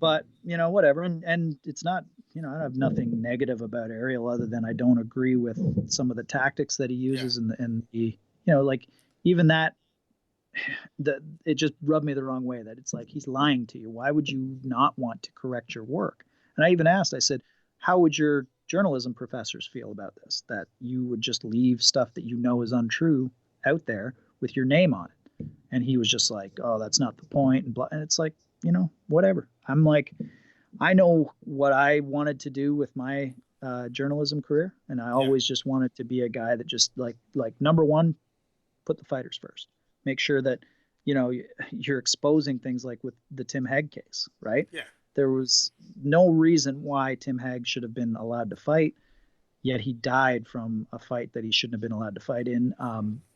But whatever, and it's not. I have nothing negative about Ariel other than I don't agree with some of the tactics that he uses, and the like even that. It just rubbed me the wrong way that it's like he's lying to you. Why would you not want to correct your work? And I even asked, I said, how would your journalism professors feel about this? That you would just leave stuff that is untrue out there with your name on it. And he was just like, oh, that's not the point. And, blah. And it's like, whatever. I'm like, I know what I wanted to do with my journalism career. And I always just wanted to be a guy that just like number one, put the fighters first. Make sure that, you're exposing things like with the Tim Hegg case, right? Yeah. There was no reason why Tim Hegg should have been allowed to fight, yet he died from a fight that he shouldn't have been allowed to fight in.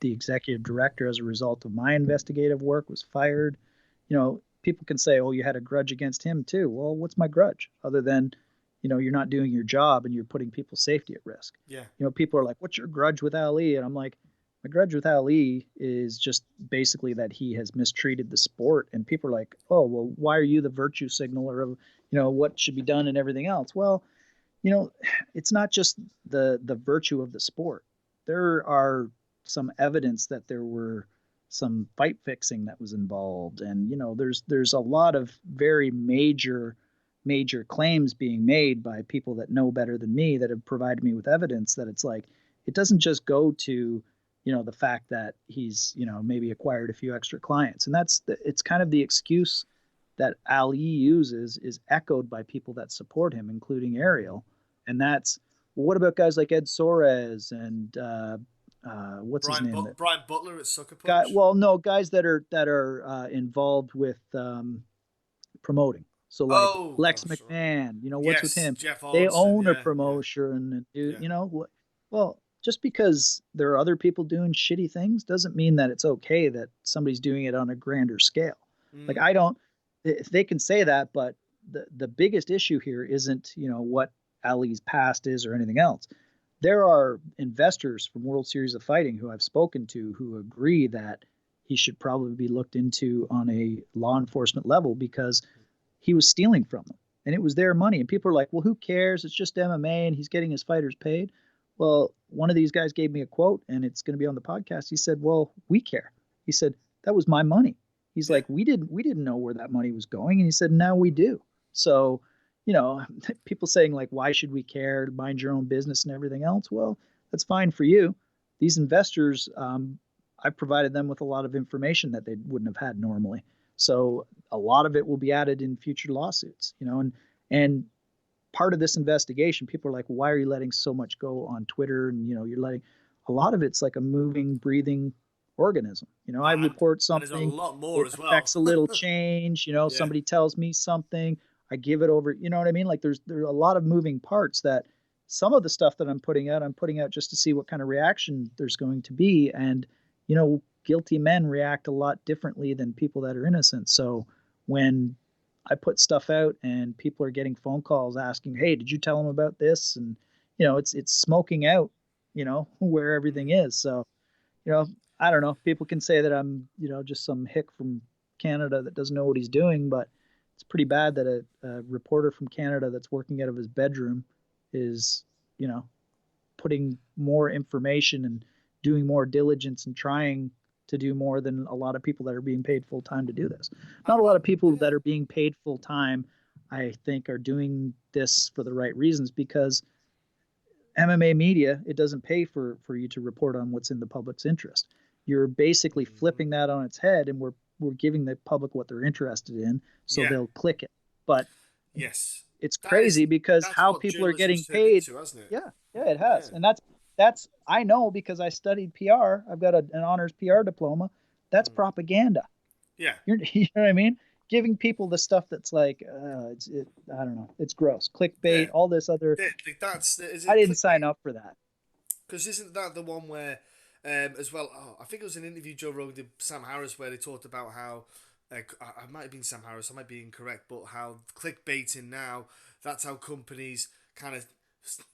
The executive director, as a result of my investigative work, was fired. People can say, oh, you had a grudge against him too. Well, what's my grudge other than, you're not doing your job and you're putting people's safety at risk. Yeah. People are like, what's your grudge with Ali? And I'm like, my grudge with Ali is just basically that he has mistreated the sport. And people are like, oh, well, why are you the virtue signaler of, what should be done and everything else? Well, it's not just the virtue of the sport. There are some evidence that there were some fight fixing that was involved. And, there's a lot of very major claims being made by people that know better than me that have provided me with evidence that it's like, it doesn't just go to, the fact that he's, maybe acquired a few extra clients. And it's kind of the excuse that Ali uses is echoed by people that support him, including Ariel. And that's, well, what about guys like Ed Soares and what's his name? Brian Butler at Sucker Punch? Guys that are involved with promoting. So like Lex McMahon, what's with him? Jeff they Austin, own a promotion, and well, just because there are other people doing shitty things doesn't mean that it's okay that somebody's doing it on a grander scale. Like they can say that, but the biggest issue here isn't, what Ali's past is or anything else. There are investors from World Series of Fighting who I've spoken to who agree that he should probably be looked into on a law enforcement level because he was stealing from them and it was their money. And people are like, well, who cares? It's just MMA and he's getting his fighters paid. Well, one of these guys gave me a quote and it's going to be on the podcast. He said, well, we care. He said, that was my money. He's like, we didn't know where that money was going. And he said, now we do. So, people saying like, why should we care? Mind your own business and everything else. Well, that's fine for you. These investors, I've provided them with a lot of information that they wouldn't have had normally. So a lot of it will be added in future lawsuits, and part of this investigation, people are like, why are you letting so much go on Twitter? And, you're letting a lot of it's like a moving, breathing organism. I report something, there's a lot more it as well. affects a little change, somebody tells me something, I give it over, you know what I mean? Like there are a lot of moving parts that some of the stuff that I'm putting out just to see what kind of reaction there's going to be. And, guilty men react a lot differently than people that are innocent. So when I put stuff out and people are getting phone calls asking, hey, did you tell them about this? And, it's smoking out, where everything is. So, I don't know. People can say that I'm, just some hick from Canada that doesn't know what he's doing, but it's pretty bad that a reporter from Canada that's working out of his bedroom is, putting more information and doing more diligence and trying to do more than a lot of people that are being paid full time to do this. Not a lot of people that are being paid full time, I think, are doing this for the right reasons, because MMA media, it doesn't pay for you to report on what's in the public's interest. You're basically flipping that on its head, and we're giving the public what they're interested in, so they'll click it. But yes, it's That is crazy because that's how what people are journalism's getting turned paid. into, hasn't it? Yeah, yeah, it Yeah. has, and that's I know because I studied PR. I've got an honors PR diploma. That's Mm. propaganda. Yeah. You know what I mean? Giving people the stuff that's like, I don't know, it's gross. Clickbait, Yeah. all this other. That's is I it didn't sign clickbait? up for that. Because isn't that the one where, as well? Oh, I think it was an interview Joe Rogan did with Sam Harris where they talked about how, I might have been Sam Harris, I might be incorrect, but how clickbaiting now, that's how companies kind of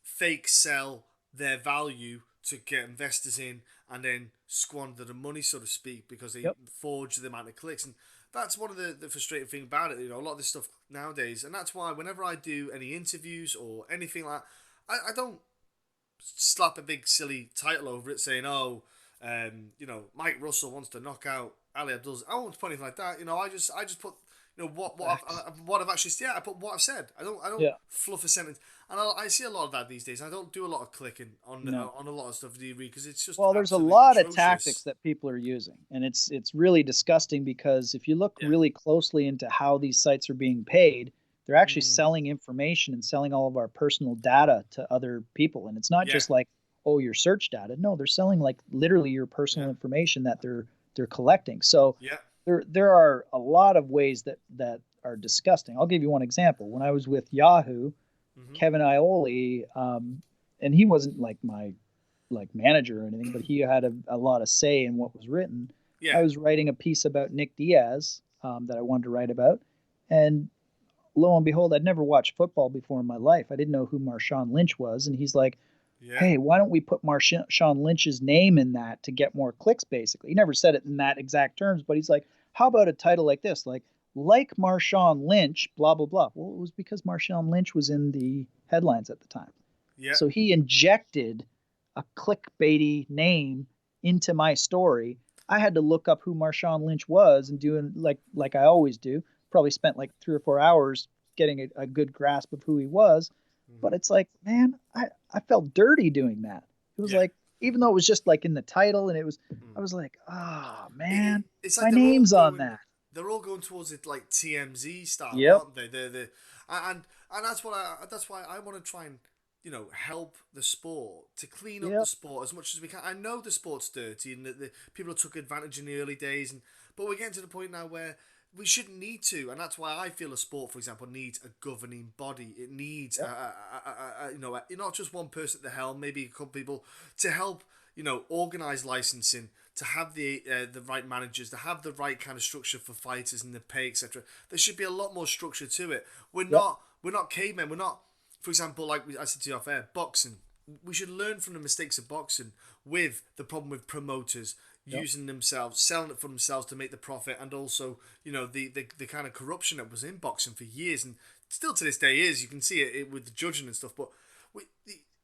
fake sell their value to get investors in and then squander the money, so to speak, because they Yep. forge the amount of clicks. And that's one of the frustrating thing about it. A lot of this stuff nowadays, and that's why whenever I do any interviews or anything like, I don't slap a big silly title over it saying, "Oh, Mike Russell wants to knock out Ali Abdelaziz." I won't put anything like that. I just put Facts. what I've actually I put what I've said. I don't Yeah. fluff a sentence, and I see a lot of that these days. I don't do a lot of clicking No. on a lot of stuff do you read because it's just Well, there's a absolutely lot of tactics atrocious. that people are using, and it's really disgusting because if you look Yeah. really closely into how these sites are being paid, they're actually Mm. selling information and selling all of our personal data to other people. And it's not Yeah. just like, oh, your search data. No, they're selling like literally your Yeah. personal information that they're collecting. So Yeah. there are a lot of ways that are disgusting. I'll give you one example. When I was with Yahoo, Mm-hmm. Kevin Iole, and he wasn't like my like manager or anything, but he had a lot of say in what was written. Yeah. I was writing a piece about Nick Diaz that I wanted to write about, and lo and behold, I'd never watched football before in my life. I didn't know who Marshawn Lynch was, and he's like, Yeah. "Hey, why don't we put Marshawn Lynch's name in that to get more clicks?" Basically, he never said it in that exact terms, but he's like, "How about a title like this, like Marshawn Lynch, blah blah blah." Well, it was because Marshawn Lynch was in the headlines at the time. Yeah. So he injected a clickbaity name into my story. I had to look up who Marshawn Lynch was and doing like I always do. Probably spent like 3 or 4 hours getting a good grasp of who he was. But Mm-hmm. it's like, man, I felt dirty doing that. It was Yeah. like, even though it was just like in the title and I Mm. was like, oh man, It's like my name's on that. they're all going towards it like TMZ style, Yep. aren't they? And that's why I want to try and help the sport to clean up the Yep. sport as much as we can. I know the sport's dirty and that the people took advantage in the early days, but we're getting to the point now where we shouldn't need to, and that's why I feel a sport, for example, needs a governing body. It needs Yep. not just one person at the helm, maybe a couple people to help organize licensing, to have the right managers, to have the right kind of structure for fighters and the pay, etc. There should be a lot more structure to it. Yep. We're not cavemen. We're not, for example, like I said to you off air, boxing. We should learn from the mistakes of boxing with the problem with promoters Yep. using themselves, selling it for themselves to make the profit, and also the kind of corruption that was in boxing for years and still to this day is. You can see it with the judging and stuff, but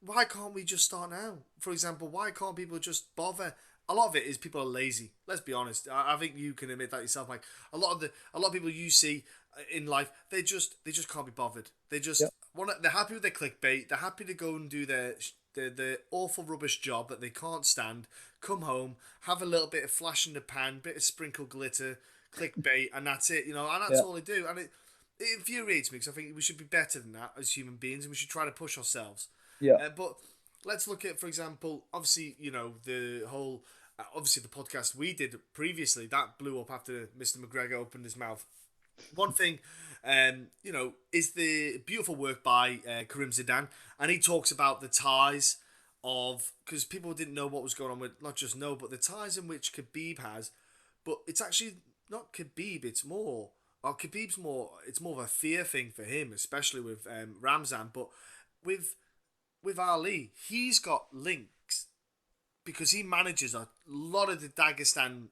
why can't we just start now? For example, why can't people just bother? A lot of it is people are lazy. Let's be honest. I think you can admit that yourself. Like a lot of people you see in life, they just can't be bothered. They just Yep. they're happy with their clickbait. They're happy to go and do their awful rubbish job that they can't stand. Come home, have a little bit of flash in the pan, bit of sprinkle glitter, clickbait, and that's it. And that's Yep. all they do. And it infuriates me because I think we should be better than that as human beings, and we should try to push ourselves. Yep. But let's look at, for example, obviously, the whole, obviously, the podcast we did previously that blew up after Mr. McGregor opened his mouth. One thing, is the beautiful work by Karim Zidane, and he talks about the ties of, because people didn't know what was going on with, not just know, but the ties in which Khabib has, but it's actually not Khabib, it's more. Well, Khabib's more. It's more of a fear thing for him, especially with Ramzan. But with Ali, he's got links because he manages a lot of the Dagestan.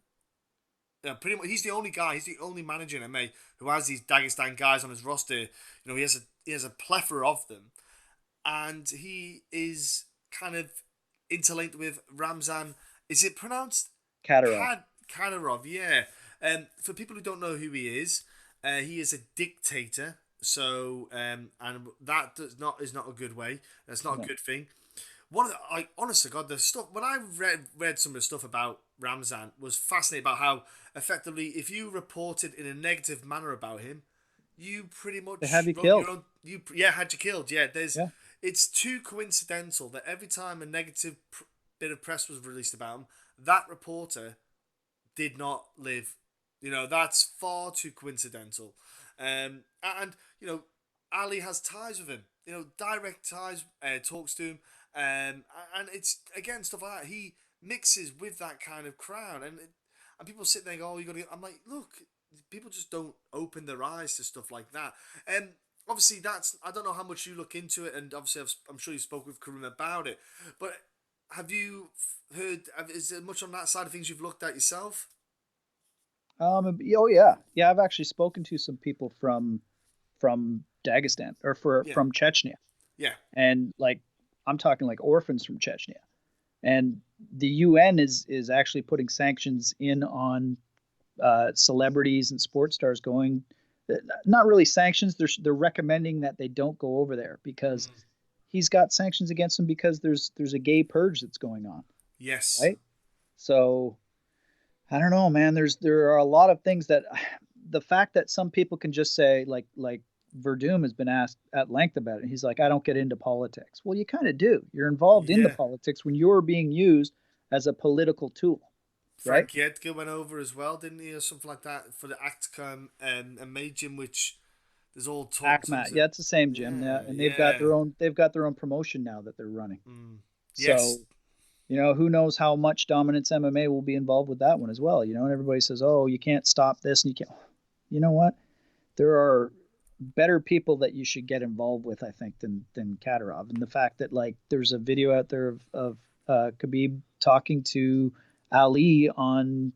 Pretty much, he's the only guy. He's the only manager in MMA who has these Dagestan guys on his roster. He has a plethora of them, and he is kind of interlinked with Ramzan. Is it pronounced Katarov. Kadyrov? Yeah. For people who don't know who he is a dictator. So, and that is not a good way. That's not a No. good thing. Honestly, God, the stuff when I read some of the stuff about Ramzan was fascinating about how effectively, if you reported in a negative manner about him, you pretty They much have you wrote killed. your own. Yeah, had you killed. Yeah, Yeah. it's too coincidental that every time a negative bit of press was released about him, that reporter did not live. That's far too coincidental. And Ali has ties with him. Direct ties. Talks to him. And it's again stuff like that. He mixes with that kind of crowd, and people sit there and go, "Oh, you got to." I'm like, look, people just don't open their eyes to stuff like that. And obviously, I don't know how much you look into it, and obviously, I'm sure you spoke with Karim about it. But have you heard? Is there much on that side of things you've looked at yourself? Oh yeah, yeah. I've actually spoken to some people from Dagestan or Yeah, from Chechnya, yeah. and like I'm talking like orphans from Chechnya, and the UN is actually putting sanctions in on celebrities and sports stars going. Not really sanctions. They're recommending that they don't go over there because Mm. he's got sanctions against him because there's a gay purge that's going on, Yes. right? So I don't know, man. There are a lot of things that the fact that some people can just say like Verdum has been asked at length about it. And he's like, I don't get into politics. Well, you kind of do. You're involved in the Yeah. politics when you're being used as a political tool, right? Frank Edgar went over as well, didn't he, or something like that for the Acticum and May Gym, which there's all talk ACMAT, tons of. yeah, it's the same gym, yeah, Yeah, and yeah. they've got their own promotion now that they're running. Mm. So Yes. who knows how much Dominance MMA will be involved with that one as well. And everybody says, oh, you can't stop this and you can't. You know what? There are better people that you should get involved with, I think, than Kadyrov. And the fact that like there's a video out there of Khabib talking to Ali on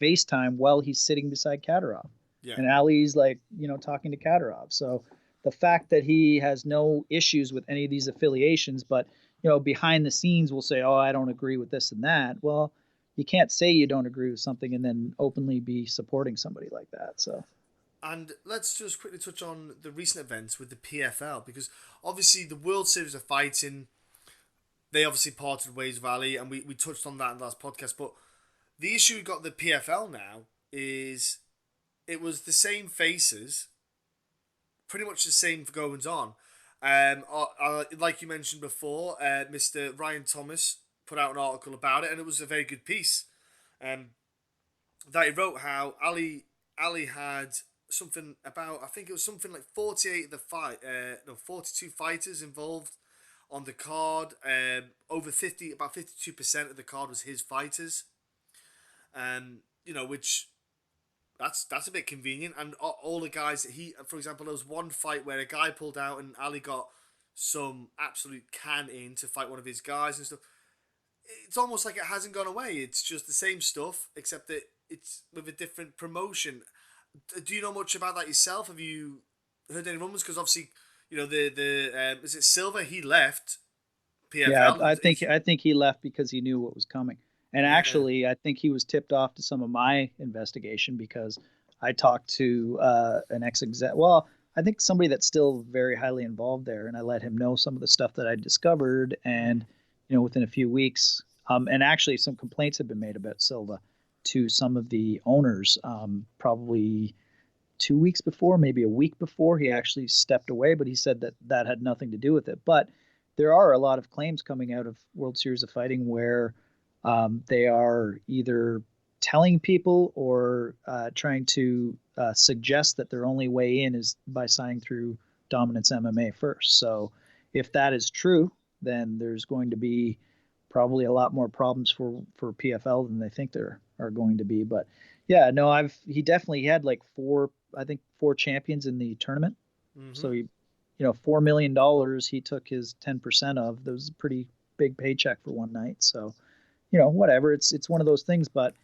FaceTime while he's sitting beside Kadyrov, Yeah. and Ali's like talking to Kadyrov. So the fact that he has no issues with any of these affiliations, but behind the scenes will say, oh, I don't agree with this and that. Well, you can't say you don't agree with something and then openly be supporting somebody like that. So And let's just quickly touch on the recent events with the PFL, because obviously the World Series of Fighting, they obviously parted ways with Ali, and we touched on that in the last podcast. But the issue we got with the PFL now is it was the same faces, pretty much the same goings on. Like you mentioned before, Mr. Ryan Thomas put out an article about it, and it was a very good piece. Um, that he wrote how Ali had something about, I think it was something like 48 of the 42 fighters involved on the card. Over 50, about 52% of the card was his fighters. Which that's a bit convenient. And all the guys that for example, there was one fight where a guy pulled out and Ali got some absolute can in to fight one of his guys and stuff. It's almost like it hasn't gone away. It's just the same stuff, except that it's with a different promotion. Do you know much about that yourself? Have you heard any rumors? Because obviously, the is it Silver? He left yeah, PFL. I think he left because he knew what was coming. And Yeah. actually, I think he was tipped off to some of my investigation because I talked to an ex-exec. Well, I think somebody that's still very highly involved there, and I let him know some of the stuff that I discovered. And within a few weeks, and actually, some complaints have been made about Silva to some of the owners. Probably 2 weeks before, maybe a week before, he actually stepped away, but he said that that had nothing to do with it. But there are a lot of claims coming out of World Series of Fighting where they are either telling people or trying to suggest that their only way in is by signing through Dominance MMA first. So if that is true, then there's going to be probably a lot more problems for PFL than they think there are going to be. But yeah, no, he had like four champions in the tournament. Mm-hmm. So $4 million he took his 10% of. That was a pretty big paycheck for one night. So whatever. It's one of those things. But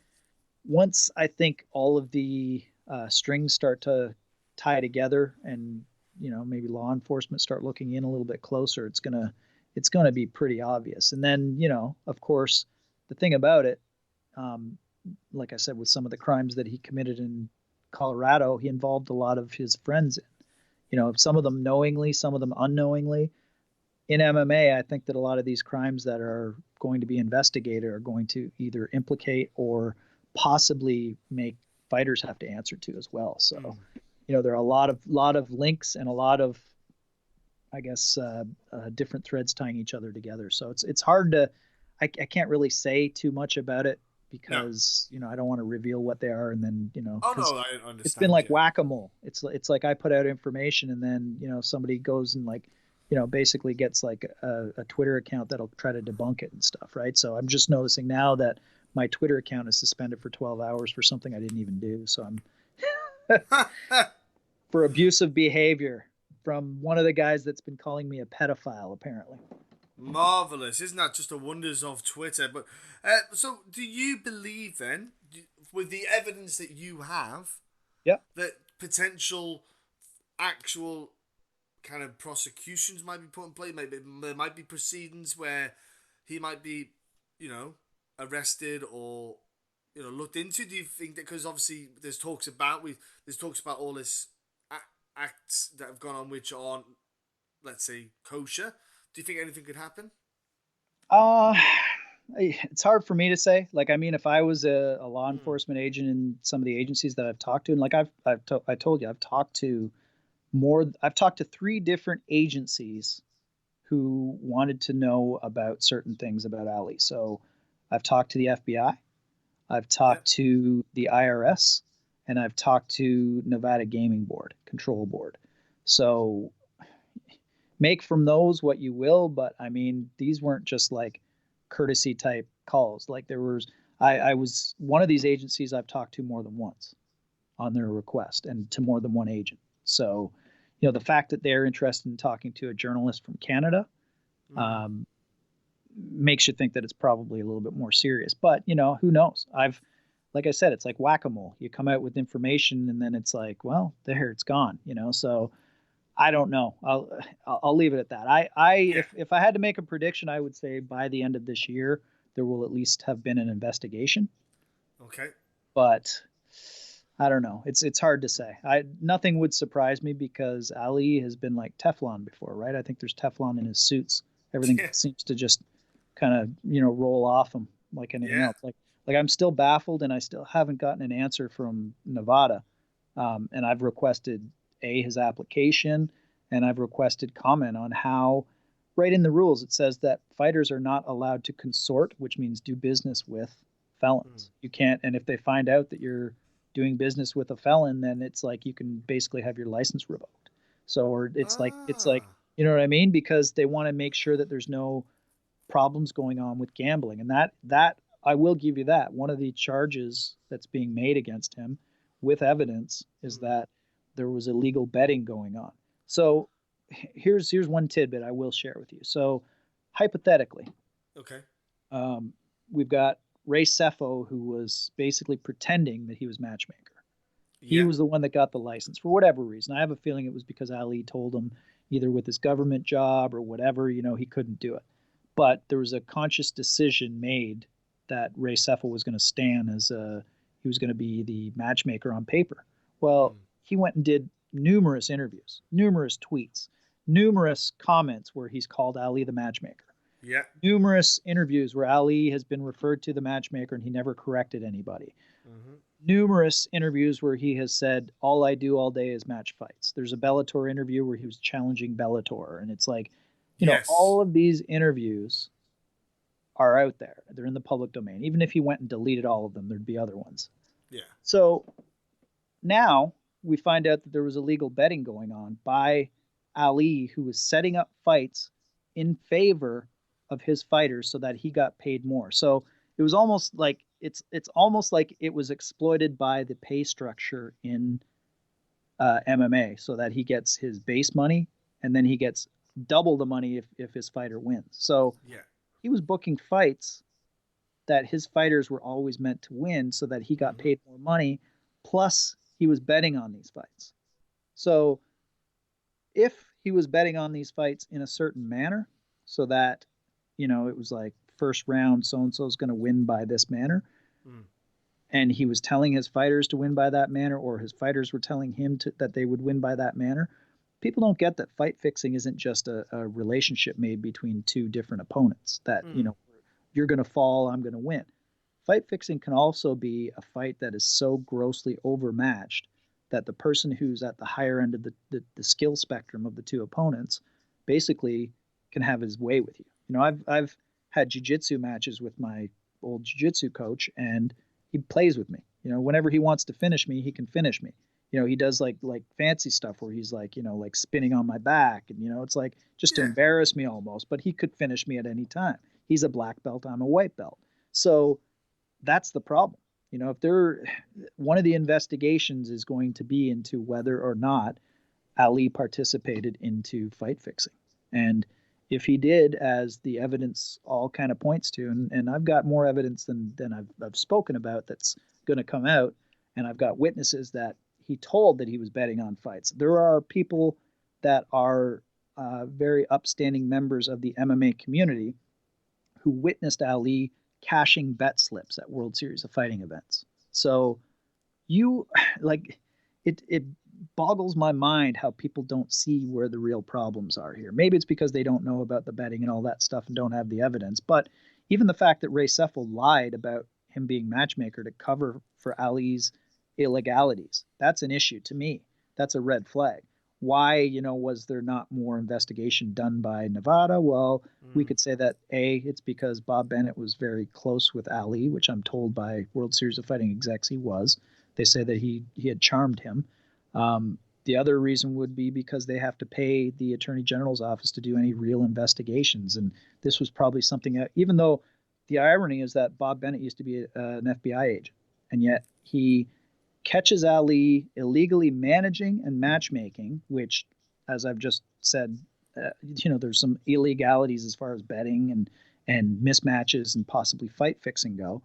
once I think all of the strings start to tie together, and maybe law enforcement start looking in a little bit closer, it's gonna be pretty obvious. And then of course, the thing about it, um, like I said, with some of the crimes that he committed in Colorado, he involved a lot of his friends in. Some of them knowingly, some of them unknowingly. In MMA, I think that a lot of these crimes that are going to be investigated are going to either implicate or possibly make fighters have to answer to as well. So, there are a lot of links and a lot of, I guess, different threads tying each other together. So it's hard to, I can't really say too much about it No. because I don't want to reveal what they are, and then Oh because no, I it's been understand. like Yeah. whack-a-mole. It's like I put out information, and then somebody goes and like basically gets like a Twitter account that'll try to debunk it and stuff, right? So I'm just noticing now that my Twitter account is suspended for 12 hours for something I didn't even do. So I'm for abusive behavior from one of the guys that's been calling me a pedophile, apparently. Marvelous, isn't that just the wonders of Twitter? But so, do you believe then, with the evidence that you have, Yeah. that potential actual kind of prosecutions might be put in place? Maybe there might be proceedings where he might be, you know, arrested or looked into. Do you think that because obviously there's talks about all this acts that have gone on which aren't, let's say, kosher? Do you think anything could happen? Uh, it's hard for me to say. Like, I mean, if I was a law Mm. enforcement agent in some of the agencies that I've talked to, and like I told you, I've talked to three different agencies who wanted to know about certain things about Ali. So I've talked to the FBI, I've Yeah. talked to the IRS, and I've talked to Nevada Gaming Board, Control Board. So make from those what you will, but I mean, these weren't just like courtesy type calls. Like I was one of these agencies I've talked to more than once on their request and to more than one agent. So, the fact that they're interested in talking to a journalist from Canada Mm. um, makes you think that it's probably a little bit more serious. But, who knows? Like I said, it's like whack a mole. You come out with information and then it's like, well, there, it's gone. So, I don't know. I'll leave it at that. Yeah. If I had to make a prediction, I would say by the end of this year there will at least have been an investigation. Okay. But I don't know. It's hard to say. I Nothing would surprise me because Ali has been like Teflon before, right? I think there's Teflon in his suits. Everything Yeah. seems to just kind of roll off him like anything Yeah. else. Like I'm still baffled, and I still haven't gotten an answer from Nevada. And I've requested his application, and I've requested comment on how, right in the rules, it says that fighters are not allowed to consort, which means do business with Mm. felons. You can't, and if they find out that you're doing business with a felon, then it's like you can basically have your license revoked. So, or it's like, Ah. you know what I mean? Because they want to make sure that there's no problems going on with gambling, and that I will give you that one of the charges that's being made against him with evidence is Mm. that there was illegal betting going on. So here's one tidbit I will share with you. So hypothetically, Okay. um, we've got Ray Sefo, who was basically pretending that he was matchmaker. He Yeah. was the one that got the license for whatever reason. I have a feeling it was because Ali told him either with his government job or whatever, he couldn't do it. But there was a conscious decision made that Ray Sefo was going to stand he was going to be the matchmaker on paper. Well, Mm. he went and did numerous interviews, numerous tweets, numerous comments where he's called Ali the matchmaker, Yeah. numerous interviews where Ali has been referred to the matchmaker and he never corrected anybody, Mm-hmm. numerous interviews where he has said, all I do all day is match fights. There's a Bellator interview where he was challenging Bellator. And it's like, Yes. all of these interviews are out there. They're in the public domain. Even if he went and deleted all of them, there'd be other ones. Yeah. So now we find out that there was illegal betting going on by Ali, who was setting up fights in favor of his fighters so that he got paid more. So it was almost like it's almost like it was exploited by the pay structure in MMA, so that he gets his base money and then he gets double the money if his fighter wins. So Yeah. he was booking fights that his fighters were always meant to win so that he got Mm-hmm. paid more money. Plus, he was betting on these fights. So if he was betting on these fights in a certain manner, so that, it was like first round, so and so is going to win by this manner, Mm. and he was telling his fighters to win by that manner, or his fighters were telling him that they would win by that manner, people don't get that fight fixing isn't just a relationship made between two different opponents that, Mm. you're going to fall, I'm going to win. Fight fixing can also be a fight that is so grossly overmatched that the person who's at the higher end of the skill spectrum of the two opponents basically can have his way with you. I've had jiu-jitsu matches with my old jiu-jitsu coach, and he plays with me. Whenever he wants to finish me, he can finish me. He does like fancy stuff where he's like, like spinning on my back, and it's like just to embarrass me almost, but he could finish me at any time. He's a black belt, I'm a white belt. So that's the problem. If one of the investigations is going to be into whether or not Ali participated into fight fixing. And if he did, as the evidence all kind of points to, and I've got more evidence than I've spoken about that's going to come out, and I've got witnesses that he told that he was betting on fights. There are people that are very upstanding members of the MMA community who witnessed Ali cashing bet slips at World Series of Fighting events. So it boggles my mind how people don't see where the real problems are here. Maybe it's because they don't know about the betting and all that stuff and don't have the evidence. But even the fact that Ray Seffel lied about him being matchmaker to cover for Ali's illegalities, that's an issue to me. That's a red flag. Why, was there not more investigation done by Nevada? Well, we could say that it's because Bob Bennett was very close with Ali, which I'm told by World Series of Fighting execs he was. They say that he had charmed him. The other reason would be because they have to pay the Attorney General's office to do any real investigations. And this was probably something, even though the irony is that Bob Bennett used to be an FBI agent, and yet he catches Ali illegally managing and matchmaking, which, as I've just said, there's some illegalities as far as betting and mismatches and possibly fight fixing go.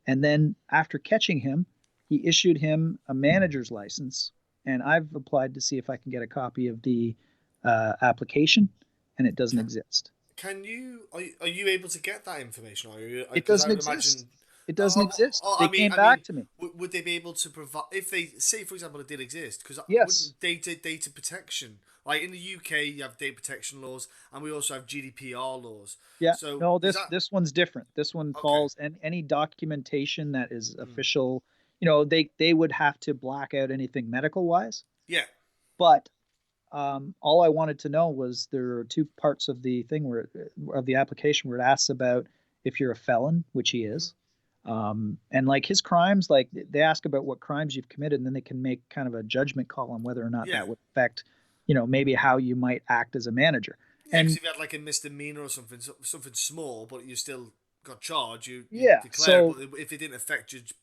And then after catching him, he issued him a manager's license. And I've applied to see if I can get a copy of the application, and it doesn't exist. Are you able to get that information? It doesn't exist. It doesn't exist. They came back to me. Would they be able to provide, if they say, for example, it did exist? Because yes, data protection, like in the UK, you have data protection laws, and we also have GDPR laws. Yeah. So no, this one's different. This one falls, and any documentation that is official, they would have to black out anything medical wise. Yeah. But all I wanted to know was there are two parts of the thing of the application where it asks about if you're a felon, which he is. And like his crimes, like they ask about what crimes you've committed, and then they can make kind of a judgment call on whether or not that would affect, maybe how you might act as a manager. Yeah, and if you had like a misdemeanor or something small, but you still got charged, you declare. So if it didn't affect you, if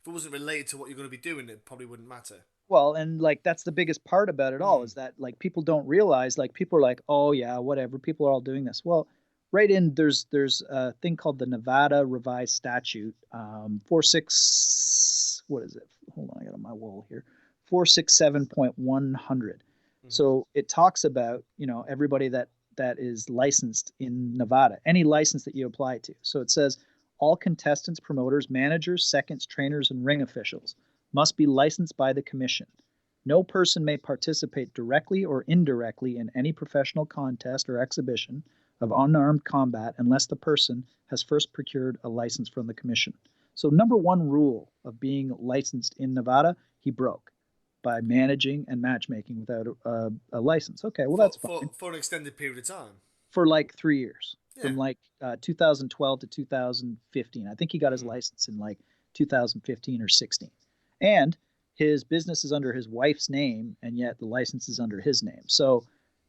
it wasn't related to what you're going to be doing, it probably wouldn't matter. Well, and like that's the biggest part about it all is that like people don't realize, like people are like, oh yeah, whatever, people are all doing this. Well, right in there's a thing called the Nevada Revised Statute 46. What is it? Hold on, I got it on my wall here. 467.100. So it talks about everybody that is licensed in Nevada, any license that you apply to. So it says all contestants, promoters, managers, seconds, trainers, and ring officials must be licensed by the commission. No person may participate directly or indirectly in any professional contest or exhibition of unarmed combat unless the person has first procured a license from the commission. So number one rule of being licensed in Nevada, he broke by managing and matchmaking without a license. Okay, well that's fine. For an extended period of time. For like 3 years, from like 2012 to 2015. I think he got his license in like 2015 or 16. And his business is under his wife's name, and yet the license is under his name. So,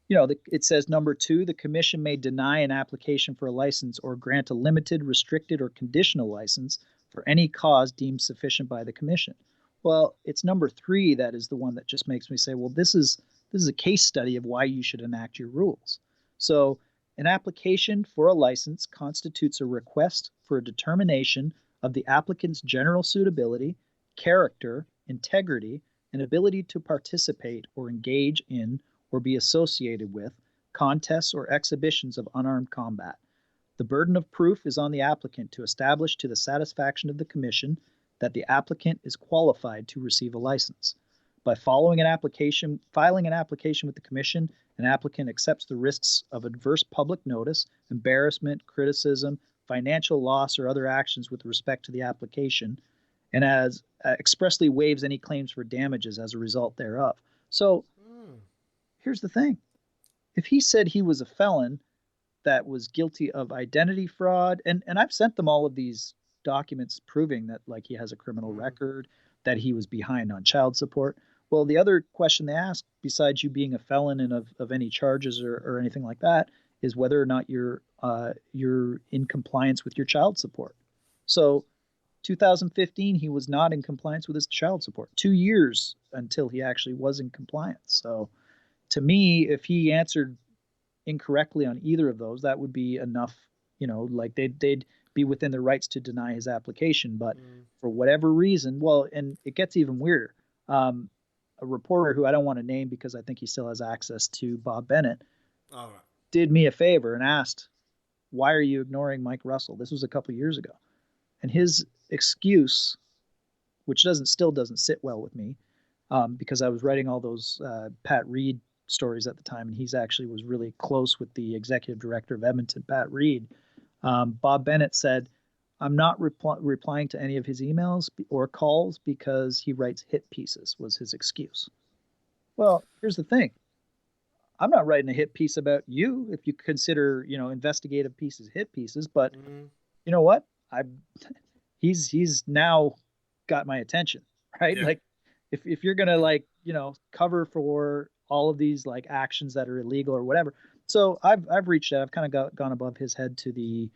it says number 2, the commission may deny an application for a license or grant a limited, restricted, or conditional license for any cause deemed sufficient by the commission. Well, it's number 3 that is the one that just makes me say, well, this is a case study of why you should enact your rules. So an application for a license constitutes a request for a determination of the applicant's general suitability, character, integrity, and ability to participate or engage in or be associated with contests or exhibitions of unarmed combat. The burden of proof is on the applicant to establish to the satisfaction of the commission that the applicant is qualified to receive a license. By filing an application with the commission, an applicant accepts the risks of adverse public notice, embarrassment, criticism, financial loss, or other actions with respect to the application. And as expressly waives any claims for damages as a result thereof. So here's the thing. If he said he was a felon that was guilty of identity fraud, and I've sent them all of these documents proving that like he has a criminal record, that he was behind on child support. Well, the other question they ask, besides you being a felon and of any charges or anything like that, is whether or not you're in compliance with your child support. So 2015, he was not in compliance with his child support. 2 years until he actually was in compliance. So to me, if he answered incorrectly on either of those, that would be enough. Like they'd be within their rights to deny his application. But for whatever reason, well, and it gets even weirder. A reporter who I don't want to name because I think he still has access to Bob Bennett, did me a favor and asked, "Why are you ignoring Mike Russell?" This was a couple of years ago, and his excuse, which still doesn't sit well with me, because I was writing all those Pat Reed stories at the time, and he's actually was really close with the executive director of Edmonton, Pat Reed. Bob Bennett said, "I'm not replying to any of his emails or calls because he writes hit pieces," was his excuse. Well, here's the thing. I'm not writing a hit piece about you if you consider, investigative pieces hit pieces, but you know what? He's now got my attention, right? Yeah. Like if you're gonna cover for all of these like actions that are illegal or whatever. So I've reached out. I've kind of gone above his head to the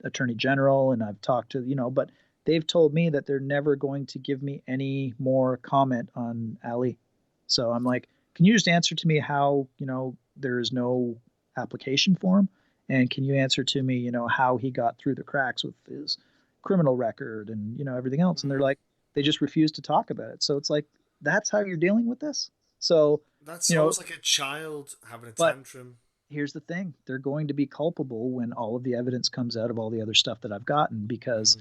attorney general, and I've talked to but they've told me that they're never going to give me any more comment on Ali. So I'm like, can you just answer to me how there is no application form, and can you answer to me how he got through the cracks with his criminal record and everything else? And they're like, they just refuse to talk about it. So it's like, that's how you're dealing with this. So that's almost like a child having a tantrum. Here's the thing. They're going to be culpable when all of the evidence comes out of all the other stuff that I've gotten, because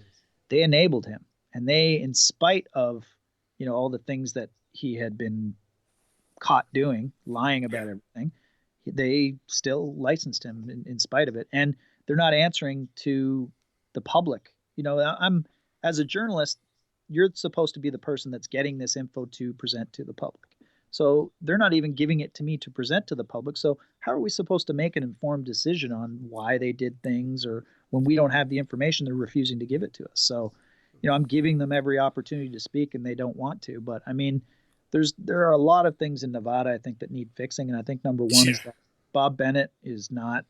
they enabled him. And they, in spite of, all the things that he had been caught doing, lying about everything, they still licensed him in spite of it. And they're not answering to the public. I'm, as a journalist, you're supposed to be the person that's getting this info to present to the public. So they're not even giving it to me to present to the public. So how are we supposed to make an informed decision on why they did things, or when we don't have the information, they're refusing to give it to us? So, I'm giving them every opportunity to speak, and they don't want to. But I mean, there are a lot of things in Nevada, I think, that need fixing. And I think number one is that Bob Bennett is not.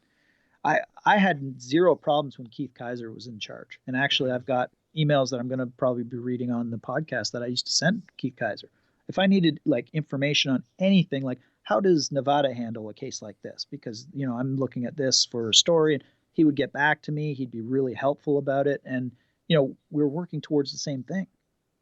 I had zero problems when Keith Kaiser was in charge. And actually, I've got emails that I'm going to probably be reading on the podcast that I used to send Keith Kaiser. If I needed like information on anything, like how does Nevada handle a case like this? Because, I'm looking at this for a story, and he would get back to me. He'd be really helpful about it. And, we're working towards the same thing.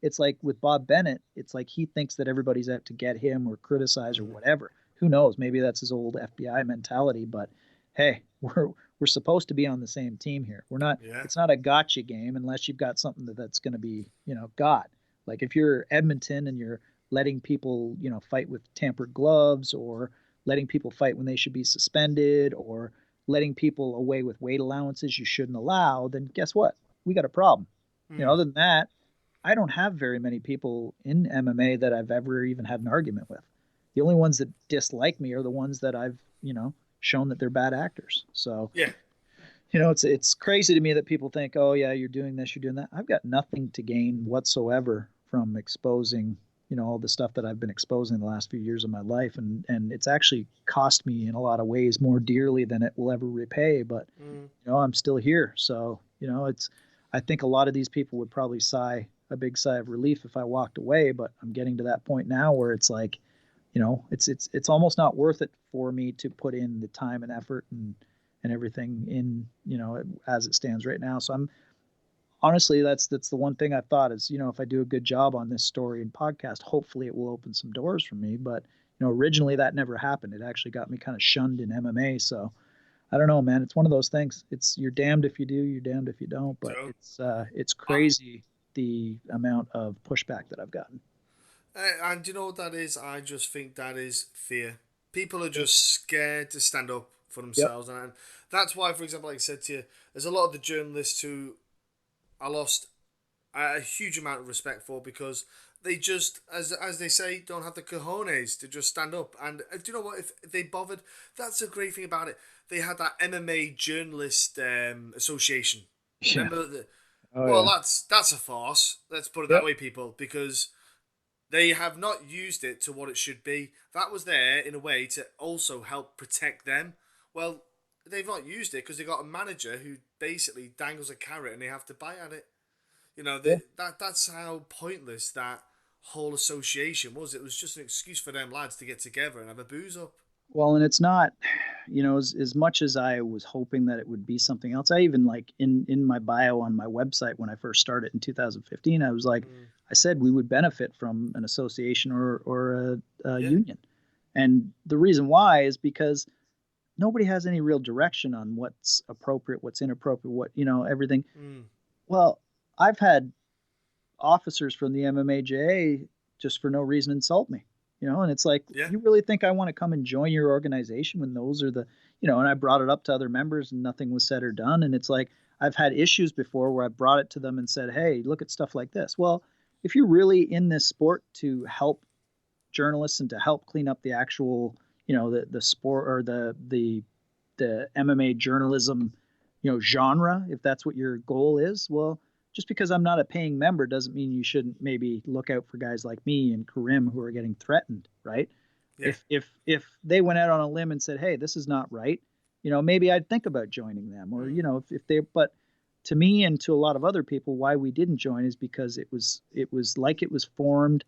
It's like with Bob Bennett, it's like he thinks that everybody's out to get him or criticize or whatever. Who knows? Maybe that's his old FBI mentality, but hey, we're supposed to be on the same team here. We're not, It's not a gotcha game unless you've got something that's going to be, got. Like if you're Edmonton and you're letting people, fight with tampered gloves, or letting people fight when they should be suspended, or letting people away with weight allowances you shouldn't allow, then guess what? We got a problem. Other than that, I don't have very many people in MMA that I've ever even had an argument with. The only ones that dislike me are the ones that I've, shown that they're bad actors. So, it's crazy to me that people think, oh yeah, you're doing this, you're doing that. I've got nothing to gain whatsoever from exposing, all the stuff that I've been exposing the last few years of my life. And it's actually cost me in a lot of ways more dearly than it will ever repay. But, I'm still here. So, I think a lot of these people would probably sigh a big sigh of relief if I walked away, but I'm getting to that point now where it's like, it's almost not worth it for me to put in the time and effort and everything in, as it stands right now. So I'm honestly, that's the one thing I thought is, if I do a good job on this story and podcast, hopefully it will open some doors for me. But, originally that never happened. It actually got me kind of shunned in MMA. So I don't know, man. It's one of those things. You're damned if you do, you're damned if you don't. But it's crazy the amount of pushback that I've gotten. And you know what that is? I just think that is fear. People are just scared to stand up for themselves. Yep. And that's why, for example, like I said to you, there's a lot of the journalists who I lost a huge amount of respect for, because they just, as they say, don't have the cojones to just stand up. And do you know what? If they bothered, that's a great thing about it. They had that MMA Journalist Association. Yeah. Remember the? Oh Well, yeah. that's a farce. Let's put it that Yep. way, people, because they have not used it to what it should be. That was there in a way to also help protect them. Well, they've not used it because they got a manager who basically dangles a carrot and they have to bite at it. You know, Yeah. that's how pointless that whole association was. It was just an excuse for them lads to get together and have a booze up. Well, and it's not, as much as I was hoping that it would be something else. I even like in my bio on my website when I first started in 2015, I was like, Mm. I said we would benefit from an association or a Yeah. union, and the reason why is because nobody has any real direction on what's appropriate, what's inappropriate, what everything. Mm. Well, I've had officers from the MMAJA just for no reason insult me, and it's like, Yeah. you really think I want to come and join your organization when those are and I brought it up to other members and nothing was said or done. And it's like, I've had issues before where I brought it to them and said, hey, look at stuff like this. Well, if you're really in this sport to help journalists and to help clean up the actual, the sport or the MMA journalism, genre, if that's what your goal is. Well, just because I'm not a paying member doesn't mean you shouldn't maybe look out for guys like me and Karim who are getting threatened, right? Yeah. If they went out on a limb and said, "Hey, this is not right," maybe I'd think about joining them, or Mm. if they. But to me and to a lot of other people, why we didn't join is because it was like it was formed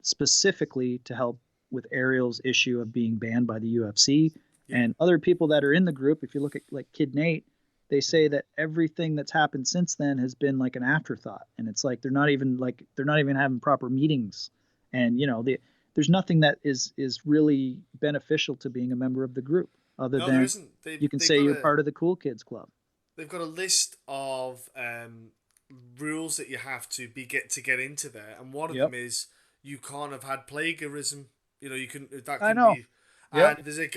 specifically to help with Ariel's issue of being banned by the UFC. Yeah. And other people that are in the group, if you look at like Kid Nate, they say Mm. that everything that's happened since then has been like an afterthought. And it's like they're not even having proper meetings. And there's nothing that is really beneficial to being a member of the group other No, there than isn't. you can say you're part of the cool kids club. They've got a list of rules that you have to get into there, and one of them Yep. is you can't have had plagiarism. You know, you can that I can know. be. Yep. And there's an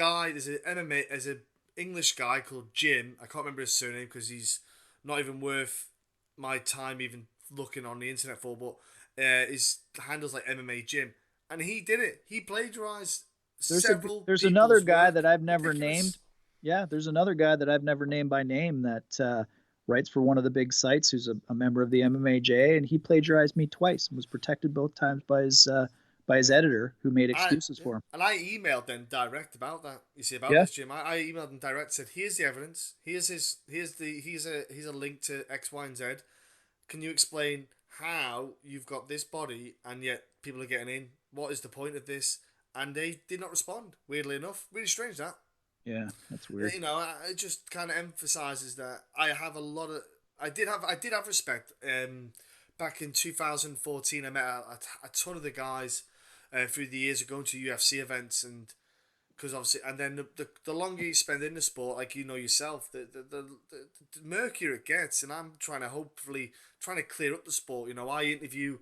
MMA, there's an English guy called Jim. I can't remember his surname because he's not even worth my time even looking on the internet for. But his handle's like MMA Jim, and he did it. He plagiarized There's a several there's another people's guy work. that I've never Ridiculous. named. Yeah, there's another guy that I've never named by name that writes for one of the big sites who's a member of the MMAJ, and he plagiarized me twice and was protected both times by his Yeah. editor who made I excuses yeah, for him. and I emailed them direct about that. You see about Yeah, this, Jim. I emailed them direct. Said, "Here's the evidence. Here's a link to X, Y, and Z. Can you explain how you've got this body and yet people are getting in? What is the point of this?" And they did not respond. Weirdly enough, really strange that. yeah, that's weird. You know, it just kind of emphasizes that I have a lot of. I did have respect. Back in 2014, I met a ton of the guys through the years of going to UFC events, and because obviously, and then the longer you spend in the sport, like you know yourself, the murkier it gets. And I'm trying to hopefully trying to clear up the sport. You know, I interview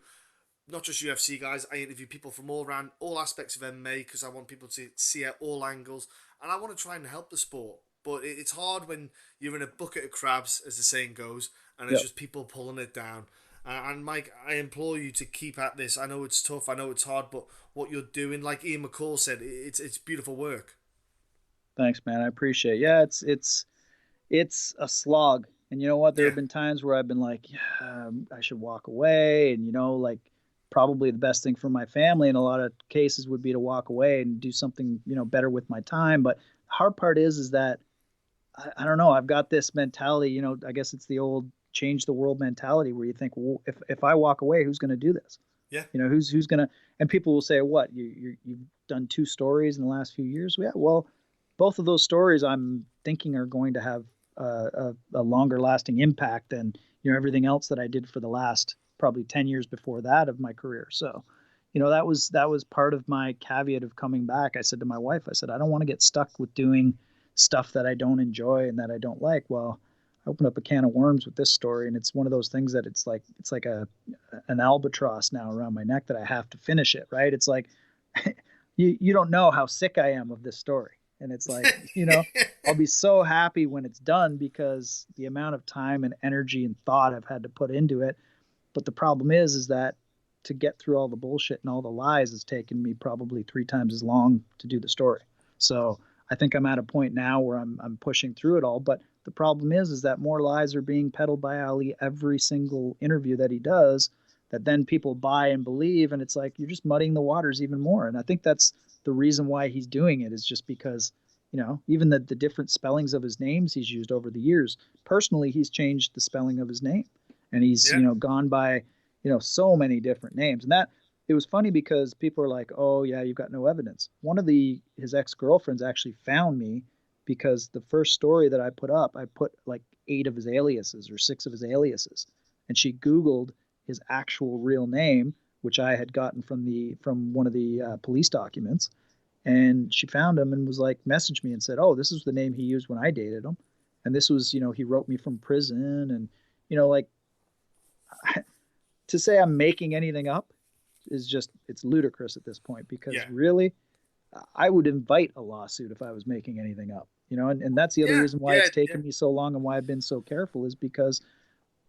not just UFC guys. I interview people from all around all aspects of MMA because I want people to see at all angles, and I want to try and help the sport. But it's hard when you're in a bucket of crabs, as the saying goes, and it's Yep. just people pulling it down. And Mike, I implore you to keep at this. I know it's tough. I know it's hard, but what you're doing, like Ian McCall said, it's beautiful work. Thanks, man. I appreciate it. Yeah, it's a slog. And you know what? There Yeah, have been times where I've been like, yeah, I should walk away, and like probably the best thing for my family in a lot of cases would be to walk away and do something better with my time. But the hard part is that I don't know. I've got this mentality. I guess it's the old change the world mentality where you think, well, if I walk away, who's going to do this? yeah, Who's going to? And people will say, what you've done two stories in the last few years? Yeah, well, both of those stories I'm thinking are going to have a longer lasting impact than everything else that I did for the last probably 10 years before that of my career. So, that was part of my caveat of coming back. I said to my wife, I said, I don't want to get stuck with doing stuff that I don't enjoy and that I don't like. Well, I opened up a can of worms with this story, and it's one of those things that it's like an albatross now around my neck that I have to finish it. Right? It's like you don't know how sick I am of this story, and it's like I'll be so happy when it's done because the amount of time and energy and thought I've had to put into it. But the problem is that to get through all the bullshit and all the lies has taken me probably 3 times as long to do the story. So I think I'm at a point now where I'm pushing through it all. But the problem is that more lies are being peddled by Ali every single interview that he does, that then people buy and believe, and it's like you're just muddying the waters even more. And I think that's the reason why he's doing it, is just because, even the different spellings of his names he's used over the years. Personally, he's changed the spelling of his name, and he's Yeah. gone by so many different names. And that, it was funny because people are like, oh yeah, you've got no evidence. One of his ex-girlfriends actually found me because the first story that I put up, I put like 8 of his aliases or 6 of his aliases, and she Googled his actual real name, which I had gotten from one of the police documents, and she found him and was like, messaged me and said, oh, this is the name he used when I dated him, and this was, he wrote me from prison, and like, to say I'm making anything up is just, it's ludicrous at this point, because Yeah. really, I would invite a lawsuit if I was making anything up, and that's the other Yeah. reason why Yeah. it's taken me so long and why I've been so careful, is because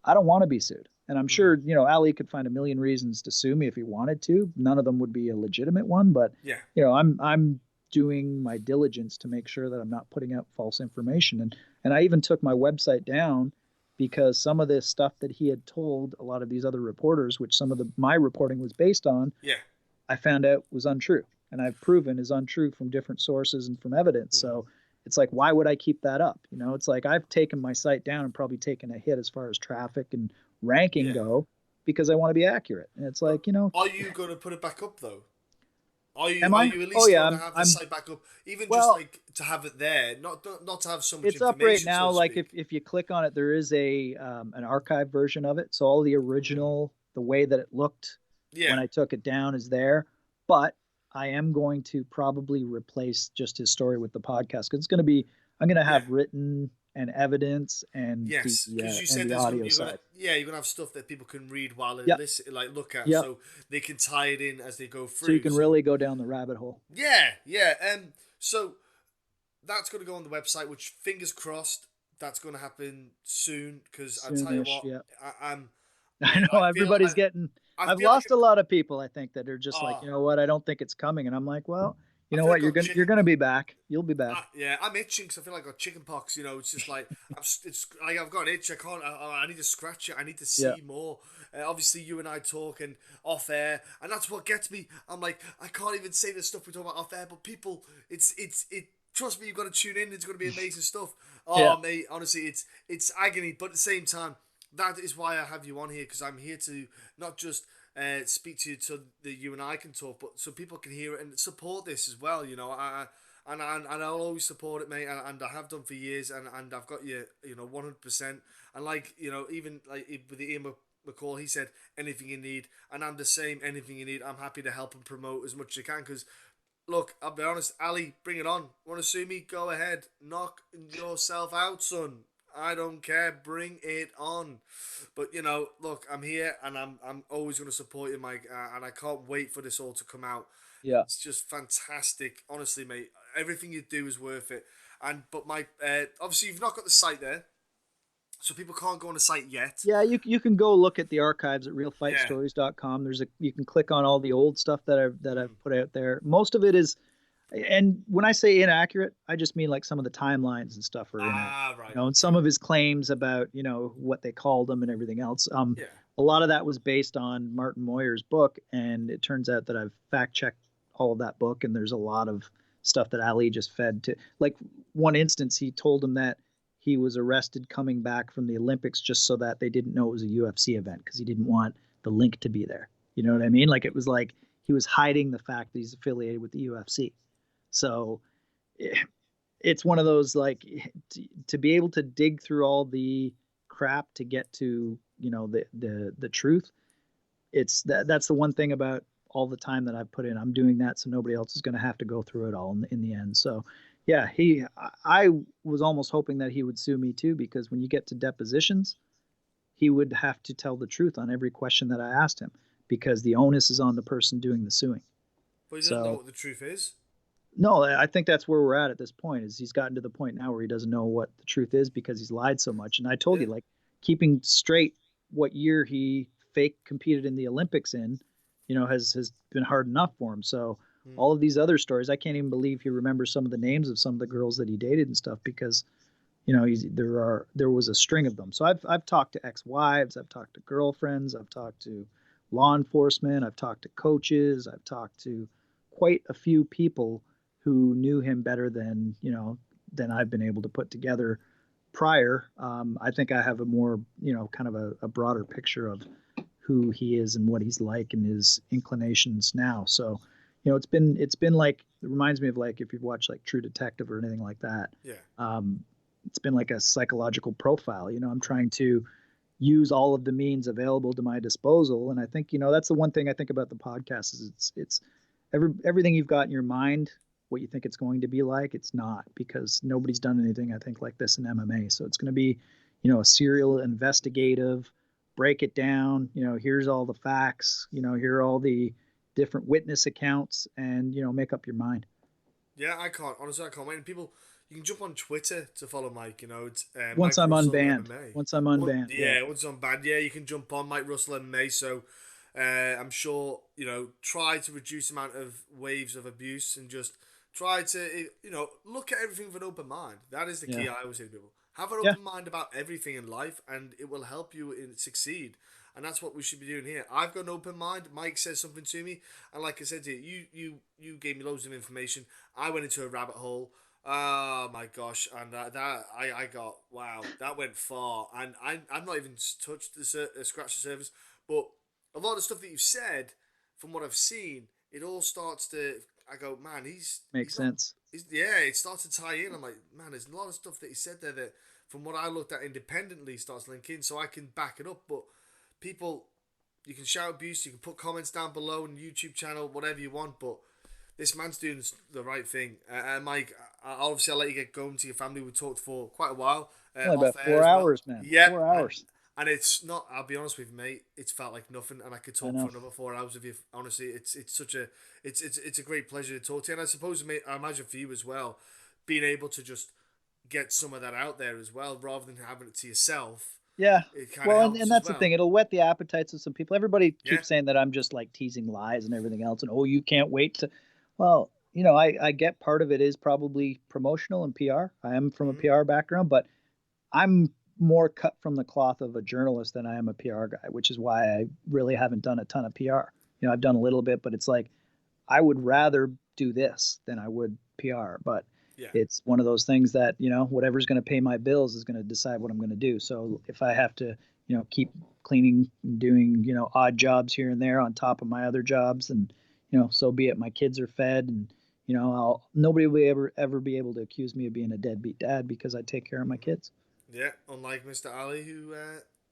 I don't want to be sued. And I'm sure, Ali could find a million reasons to sue me if he wanted to. None of them would be a legitimate one, but Yeah. I'm doing my diligence to make sure that I'm not putting out false information. And I even took my website down because some of this stuff that he had told a lot of these other reporters, which some of my reporting was based on, Yeah. I found out was untrue, and I've proven is untrue from different sources and from evidence. So it's like, why would I keep that up? It's like I've taken my site down and probably taken a hit as far as traffic and ranking Yeah. go, because I want to be accurate. And it's like, Are you going to put it back up though? Are you am are I? you at Oh least yeah, going to have the site back up, even just well, like to have it there, not to have so much it's up information? right now. So to Like speak. if you click on it, there is an archive version of it. So all the original, the way that it looked when Yeah. I took it down is there. But I am going to probably replace just his story with the podcast, because I'm going to Yeah. have written and evidence and Yes, because you and said the there's gonna audio you're gonna side. yeah you're gonna have stuff that people can read while they Yep. listen, like look at, Yep. so they can tie it in as they go So you through. can So really go down the rabbit hole. yeah, yeah. So that's gonna go on the website, which fingers crossed that's gonna happen soon. Because I tell you Soonish. what, Yeah. I'm I know everybody's getting. I I've feel like lost a lot of people, I think, that are just like, oh, you know what, I don't think it's coming, and I'm like, well, you I know feel what, like I got you're chicken. gonna be back. You'll be back. Yeah, I'm itching because I feel like I got chicken pox. It's just like it's like I've got an itch. I can't. I need to scratch it. I need to Yeah. see more. Obviously, you and I talking off air, and that's what gets me. I'm like, I can't even say the stuff we talk about off air, but people, it. Trust me, you've got to tune in. It's going to be amazing stuff. Yeah. Oh, mate, honestly, it's agony, but at the same time, that is why I have you on here, because I'm here to not just speak to you so that you and I can talk, but so people can hear it and support this as well. And I'll always support it, mate, and I have done for years, and I've got you, 100%. And like, even like with the Ian McCall, he said anything you need, and I'm the same. Anything you need, I'm happy to help and promote as much as I can. Because look, I'll be honest, Ali, bring it on. Want to sue me? Go ahead, knock yourself out, son. I don't care. Bring it on. But look, I'm here, and I'm always going to support you, Mike. And I can't wait for this all to come out. Yeah. It's just fantastic, honestly, mate. Everything you do is worth it. But Mike, obviously you've not got the site there, so people can't go on the site yet. Yeah, you can go look at the archives at Yeah. realfightstories.com. You can click on all the old stuff that I've put out there. Most of it is, and when I say inaccurate, I just mean like some of the timelines and stuff are inaccurate. Right. And some of his claims about, what they called him and everything else. Yeah. A lot of that was based on Martin Moyer's book, and it turns out that I've fact checked all of that book, and there's a lot of stuff that Ali just fed to. Like one instance, he told him that he was arrested coming back from the Olympics just so that they didn't know it was a UFC event, because he didn't want the link to be there. You know what I mean? Like it was like he was hiding the fact that he's affiliated with the UFC. So it's one of those, like, to be able to dig through all the crap to get to, the truth. That's the one thing about all the time that I've put in. I'm doing that so nobody else is going to have to go through it all in the end. So yeah, I was almost hoping that he would sue me too, because when you get to depositions, he would have to tell the truth on every question that I asked him, because the onus is on the person doing the suing. But he doesn't know what the truth is. No, I think that's where we're at this point. Is he's gotten to the point now where he doesn't know what the truth is because he's lied so much. And I told you, like, keeping straight what year he fake competed in the Olympics in, has been hard enough for him. So Hmm. all of these other stories, I can't even believe he remembers some of the names of some of the girls that he dated and stuff, because there was a string of them. So I've talked to ex-wives, I've talked to girlfriends, I've talked to law enforcement, I've talked to coaches, I've talked to quite a few people who knew him better than I've been able to put together prior. I think I have a more, kind of a broader picture of who he is and what he's like and his inclinations now. So, it's been like, it reminds me of, like, if you've watched like True Detective or anything like that. Yeah. It's been like a psychological profile. I'm trying to use all of the means available to my disposal, and I think that's the one thing I think about the podcast is it's everything you've got in your mind, what you think it's going to be like, it's not, because nobody's done anything I think like this in MMA. So it's going to be a serial investigative, break it down, here's all the facts, here are all the different witness accounts, and make up your mind. Yeah, I can't wait. And people, you can jump on Twitter to follow Mike. It's Once Mike I'm Russell unbanned, MMA. once I'm unbanned, yeah. Yeah, once on bad, yeah, you can jump on Mike Russell MMA. So I'm sure try to reduce the amount of waves of abuse and just try to look at everything with an open mind. That is the Yeah. key. I always say to people, have an Yeah. open mind about everything in life, and it will help you succeed. And that's what we should be doing here. I've got an open mind. Mike says something to me, and like I said to you, you gave me loads of information. I went into a rabbit hole. Oh my gosh! And I got, wow, that went far, and I've not even touched scratched the surface. But a lot of stuff that you've said, from what I've seen, it all starts to. I go, man, Makes he's not. sense. Yeah, it starts to tie in. I'm like, man, there's a lot of stuff that he said there that, from what I looked at independently, starts linking, so I can back it up. But people, you can shout abuse, you can put comments down below on the YouTube channel, whatever you want, but this man's doing the right thing. Mike, obviously I'll let you get going to your family. We talked for quite a while, Only off about air four as well. hours, man. Yep, 4 hours. and it's not. I'll be honest with you, mate. It's felt like nothing, and I could I talk for know. another 4 hours with you. Honestly, it's such a it's a great pleasure to talk to you, and I suppose, mate, I imagine for you as well, being able to just get some of that out there as well, rather than having it to yourself. Yeah. It kind of Well, and helps as that's the well. thing. It'll whet the appetites of some people. Everybody Yeah. keeps saying that I'm just like teasing lies and everything else. And, oh, you can't wait to. Well, I get part of it is probably promotional and PR. I am from a Mm-hmm. PR background, but I'm more cut from the cloth of a journalist than I am a PR guy, which is why I really haven't done a ton of PR. I've done a little bit, but it's like I would rather do this than I would PR. But Yeah. it's one of those things that, whatever's going to pay my bills is going to decide what I'm going to do. So if I have to, keep cleaning and doing, odd jobs here and there on top of my other jobs, and, so be it. My kids are fed, and, nobody will ever be able to accuse me of being a deadbeat dad because I take care of my kids. Yeah, unlike Mr. Ali, who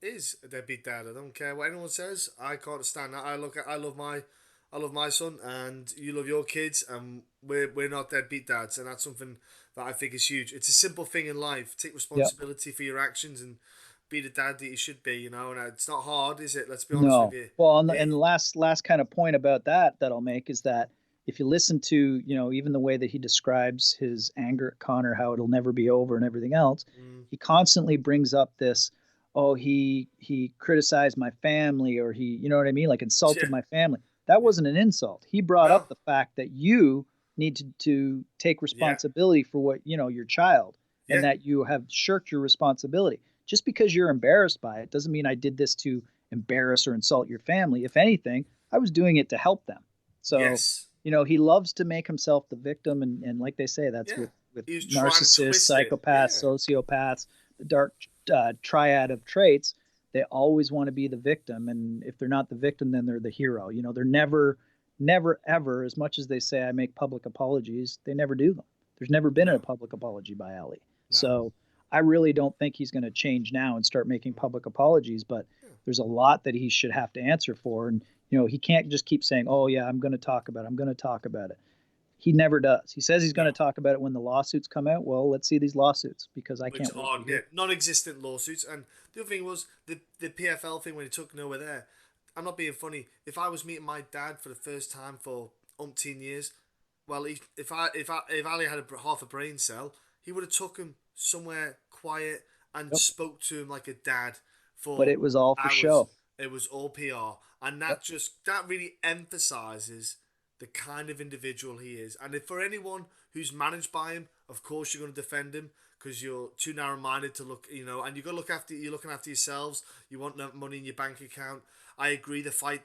is a deadbeat dad. I don't care what anyone says. I can't stand that. I love my son, and you love your kids, and we're not deadbeat dads, and that's something that I think is huge. It's a simple thing in life. Take Yep. responsibility for your actions and be the dad that you should be. And it's not hard, is it? Let's be honest with No. you. Well, and It, the last kind of point about that I'll make is that if you listen to, even the way that he describes his anger at Connor, how it'll never be over and everything else, mm, he constantly brings up this, oh, he criticized my family, or he, you know what I mean, like yeah, insulted my family. That yeah, wasn't an insult. He brought no, up the fact that you need to take yeah, responsibility for what, your child, and yeah, that you have shirked your responsibility. Just because you're embarrassed by it doesn't mean I did this to embarrass or insult your family. If anything, I was doing it to help them. So, yes, he loves to make himself the victim, and like they say, that's yeah. with He was trying to narcissists, twist it. psychopaths, Yeah, sociopaths, the dark triad of traits. They always want to be the victim, and if they're not the victim, then they're the hero. They're never ever, as much as they say I make public apologies, they never do them. There's never been a no, public apology by Ali. no. So I really don't think he's going to change now and start making public apologies, but Yeah. there's a lot that he should have to answer for. And, he can't just keep saying, oh, yeah, I'm going to talk about it. I'm going to talk about it. He never does. He says he's going to No. talk about it when the lawsuits come out. Well, let's see these lawsuits, because I Which can't wait are, to yeah, hear. non-existent lawsuits. And the other thing was the PFL thing when he took nowhere there. I'm not being funny. If I was meeting my dad for the first time for umpteen years, well, if Ali had half a brain cell, he would have took him somewhere quiet and Yep. spoke to him like a dad But for it was all for hours. show. It was all PR, and Yep. that really emphasizes the kind of individual he is. And if for anyone who's managed by him, of course you're going to defend him because you're too narrow-minded to look, and you've got to look after you're looking after yourselves. You want enough money in your bank account. I agree. The fight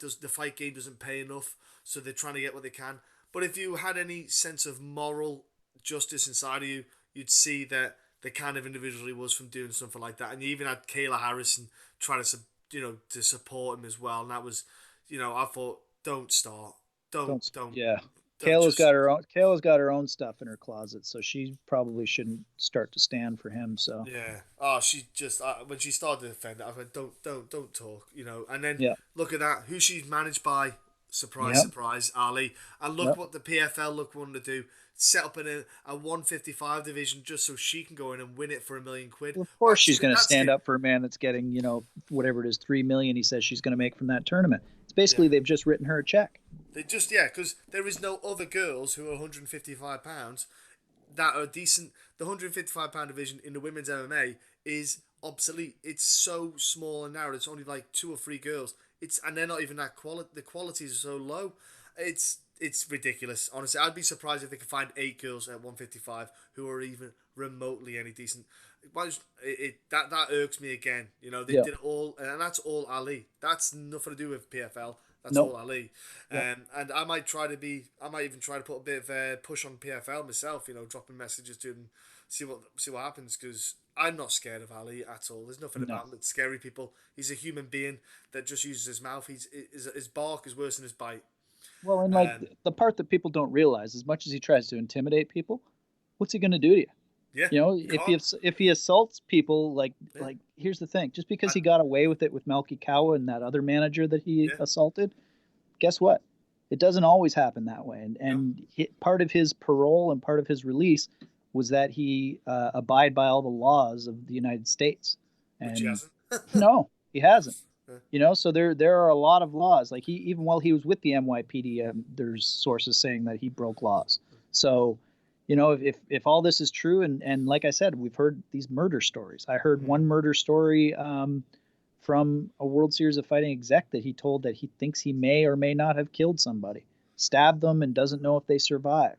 game doesn't pay enough, so they're trying to get what they can. But if you had any sense of moral justice inside of you, you'd see that the kind of individual he was from doing something like that. And you even had Kayla Harrison trying to to support him as well. And that was, I thought, don't start, don't, Don't. don't, Yeah. don't just. Kayla's got her own stuff in her closet, so she probably shouldn't start to stand for him. So Yeah. Oh, she just when she started to defend it, I went, don't talk, And then yeah. look at that, who she's managed by. Surprise, Yep. surprise, Ali. And look Yep. what the PFL wanted to do. Set up in a 155 division just so she can go in and win it for £1 million. Well, of course she's That's going to that's stand it. up for a man that's getting, whatever it is, 3 million. He says she's going to make from that tournament. It's basically Yeah. they've just written her a check. They just because there is no other girls who are 155 pounds that are decent. The 155 pound division in the women's MMA is obsolete. It's so small and narrow. It's only like two or three girls. And they're not even that quality. The qualities are so low. It's ridiculous. Honestly, I'd be surprised if they could find 8 girls at 155 who are even remotely any decent. That irks me again. They Yeah. did it all, and that's all Ali. That's nothing to do with PFL. That's Nope. all Ali. Yep. And I might even try to put a bit of a push on PFL myself. Dropping messages to them, see what happens, because I'm not scared of Ali at all. There's nothing No. about him that's scary people. He's a human being that just uses his mouth. His bark is worse than his bite. Well, and like Um, the part that people don't realize, as much as he tries to intimidate people, what's he going to do to you? yeah, you can't. If he assaults people, Yeah, here's the thing: just because and, he got away with it with Melky Kawa and that other manager that he yeah, assaulted, guess what? It doesn't always happen that way. And no, part of his parole and part of his release was that he abide by all the laws of the United States. which he And hasn't. no, he hasn't. Yeah, So there are a lot of laws. Like he even while he was with the NYPD, there's sources saying that he broke laws. So, if all this is true, and like I said, we've heard these murder stories. I heard mm, one murder story from a World Series of Fighting exec that he told that he thinks he may or may not have killed somebody, stabbed them, and doesn't know if they survived.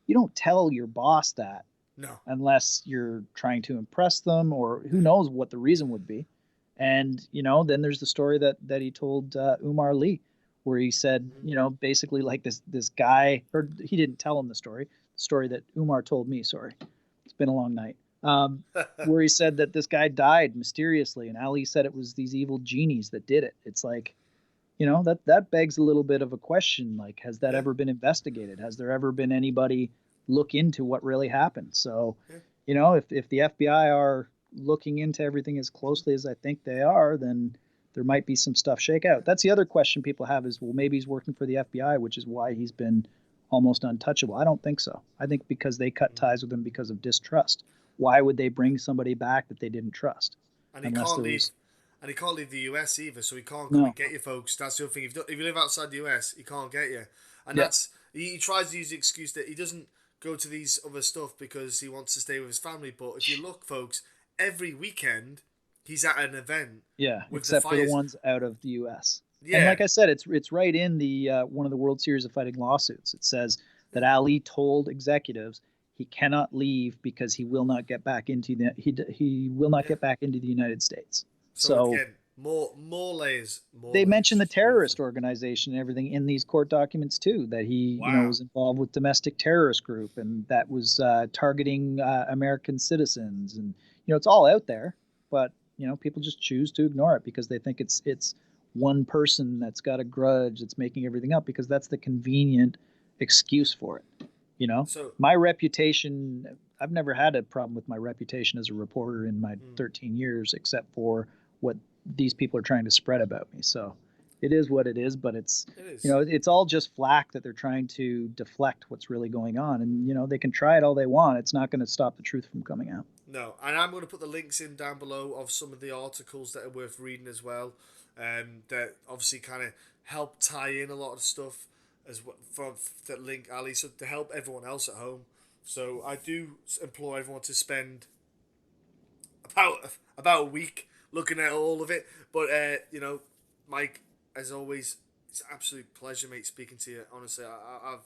You don't tell your boss that no, unless you're trying to impress them, or who knows what the reason would be. And then there's the story that he told Umar Lee, where he said, mm, basically like this guy, or he didn't tell him the story that Umar told me. Sorry, it's been a long night. Where he said that this guy died mysteriously, and Ali said it was these evil genies that did it. It's like, that begs a little bit of a question. Like, has that yeah, ever been investigated? Has there ever been anybody look into what really happened? So, yeah. if the FBI are looking into everything as closely as I think they are, then there might be some stuff shake out. That's the other question people have is, well, maybe he's working for the FBI, which is why he's been almost untouchable. I don't think so. I think because they cut Mm. ties with him because of distrust. Why would they bring somebody back that they didn't trust? And he Unless can't there leave. was And he can't leave the US either, so he can't come and no, get you, folks. That's the other thing. If you live outside the US, he can't get you. And yeah, he tries to use the excuse that he doesn't go to these other stuff because he wants to stay with his family. But if you look, folks, every weekend he's at an event yeah, with the except for the fighters. ones out of the U.S. And Yeah, like I said, it's right in the one of the World Series of Fighting lawsuits. It says that Ali told executives he cannot leave because he will not get back into he will not yeah. get back into the United States. So So again, more layers, more they mentioned the layers. Beautiful. terrorist organization and everything in these court documents too. That he, Wow. was involved with domestic terrorist group and that was targeting American citizens, and it's all out there. But people just choose to ignore it because they think it's one person that's got a grudge that's making everything up because that's the convenient excuse for it. So, My reputation. I've never had a problem with my reputation as a reporter in my mm, 13 years, except for what these people are trying to spread about me. So it is what it is, but it's it is. it's all just flack that they're trying to deflect what's really going on. And they can try it all they want. It's not going to stop the truth from coming out. No, and I'm going to put the links in down below of some of the articles that are worth reading as well. That obviously kind of help tie in a lot of stuff as well from that link Ali, so to help everyone else at home. So I do implore everyone to spend about a week looking at all of it. But Mike, as always, it's an absolute pleasure, mate, speaking to you. Honestly, I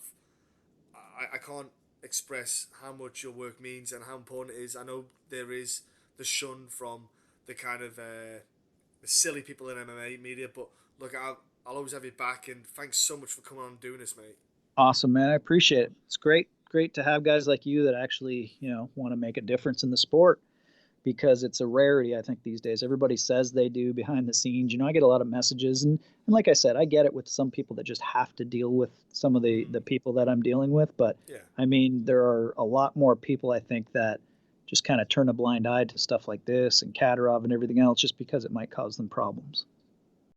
can't express how much your work means and how important it is. I know there is the shun from the kind of the silly people in MMA media, but look, I'll always have you back, and thanks so much for coming on and doing this, mate. Awesome, man. I appreciate it. It's great to have guys like you that actually, want to make a difference in the sport, because it's a rarity, I think, these days. Everybody says they do behind the scenes. I get a lot of messages, and like I said, I get it with some people that just have to deal with some of the people that I'm dealing with. But Yeah. I mean, there are a lot more people, I think, that just kind of turn a blind eye to stuff like this and Kadyrov and everything else just because it might cause them problems.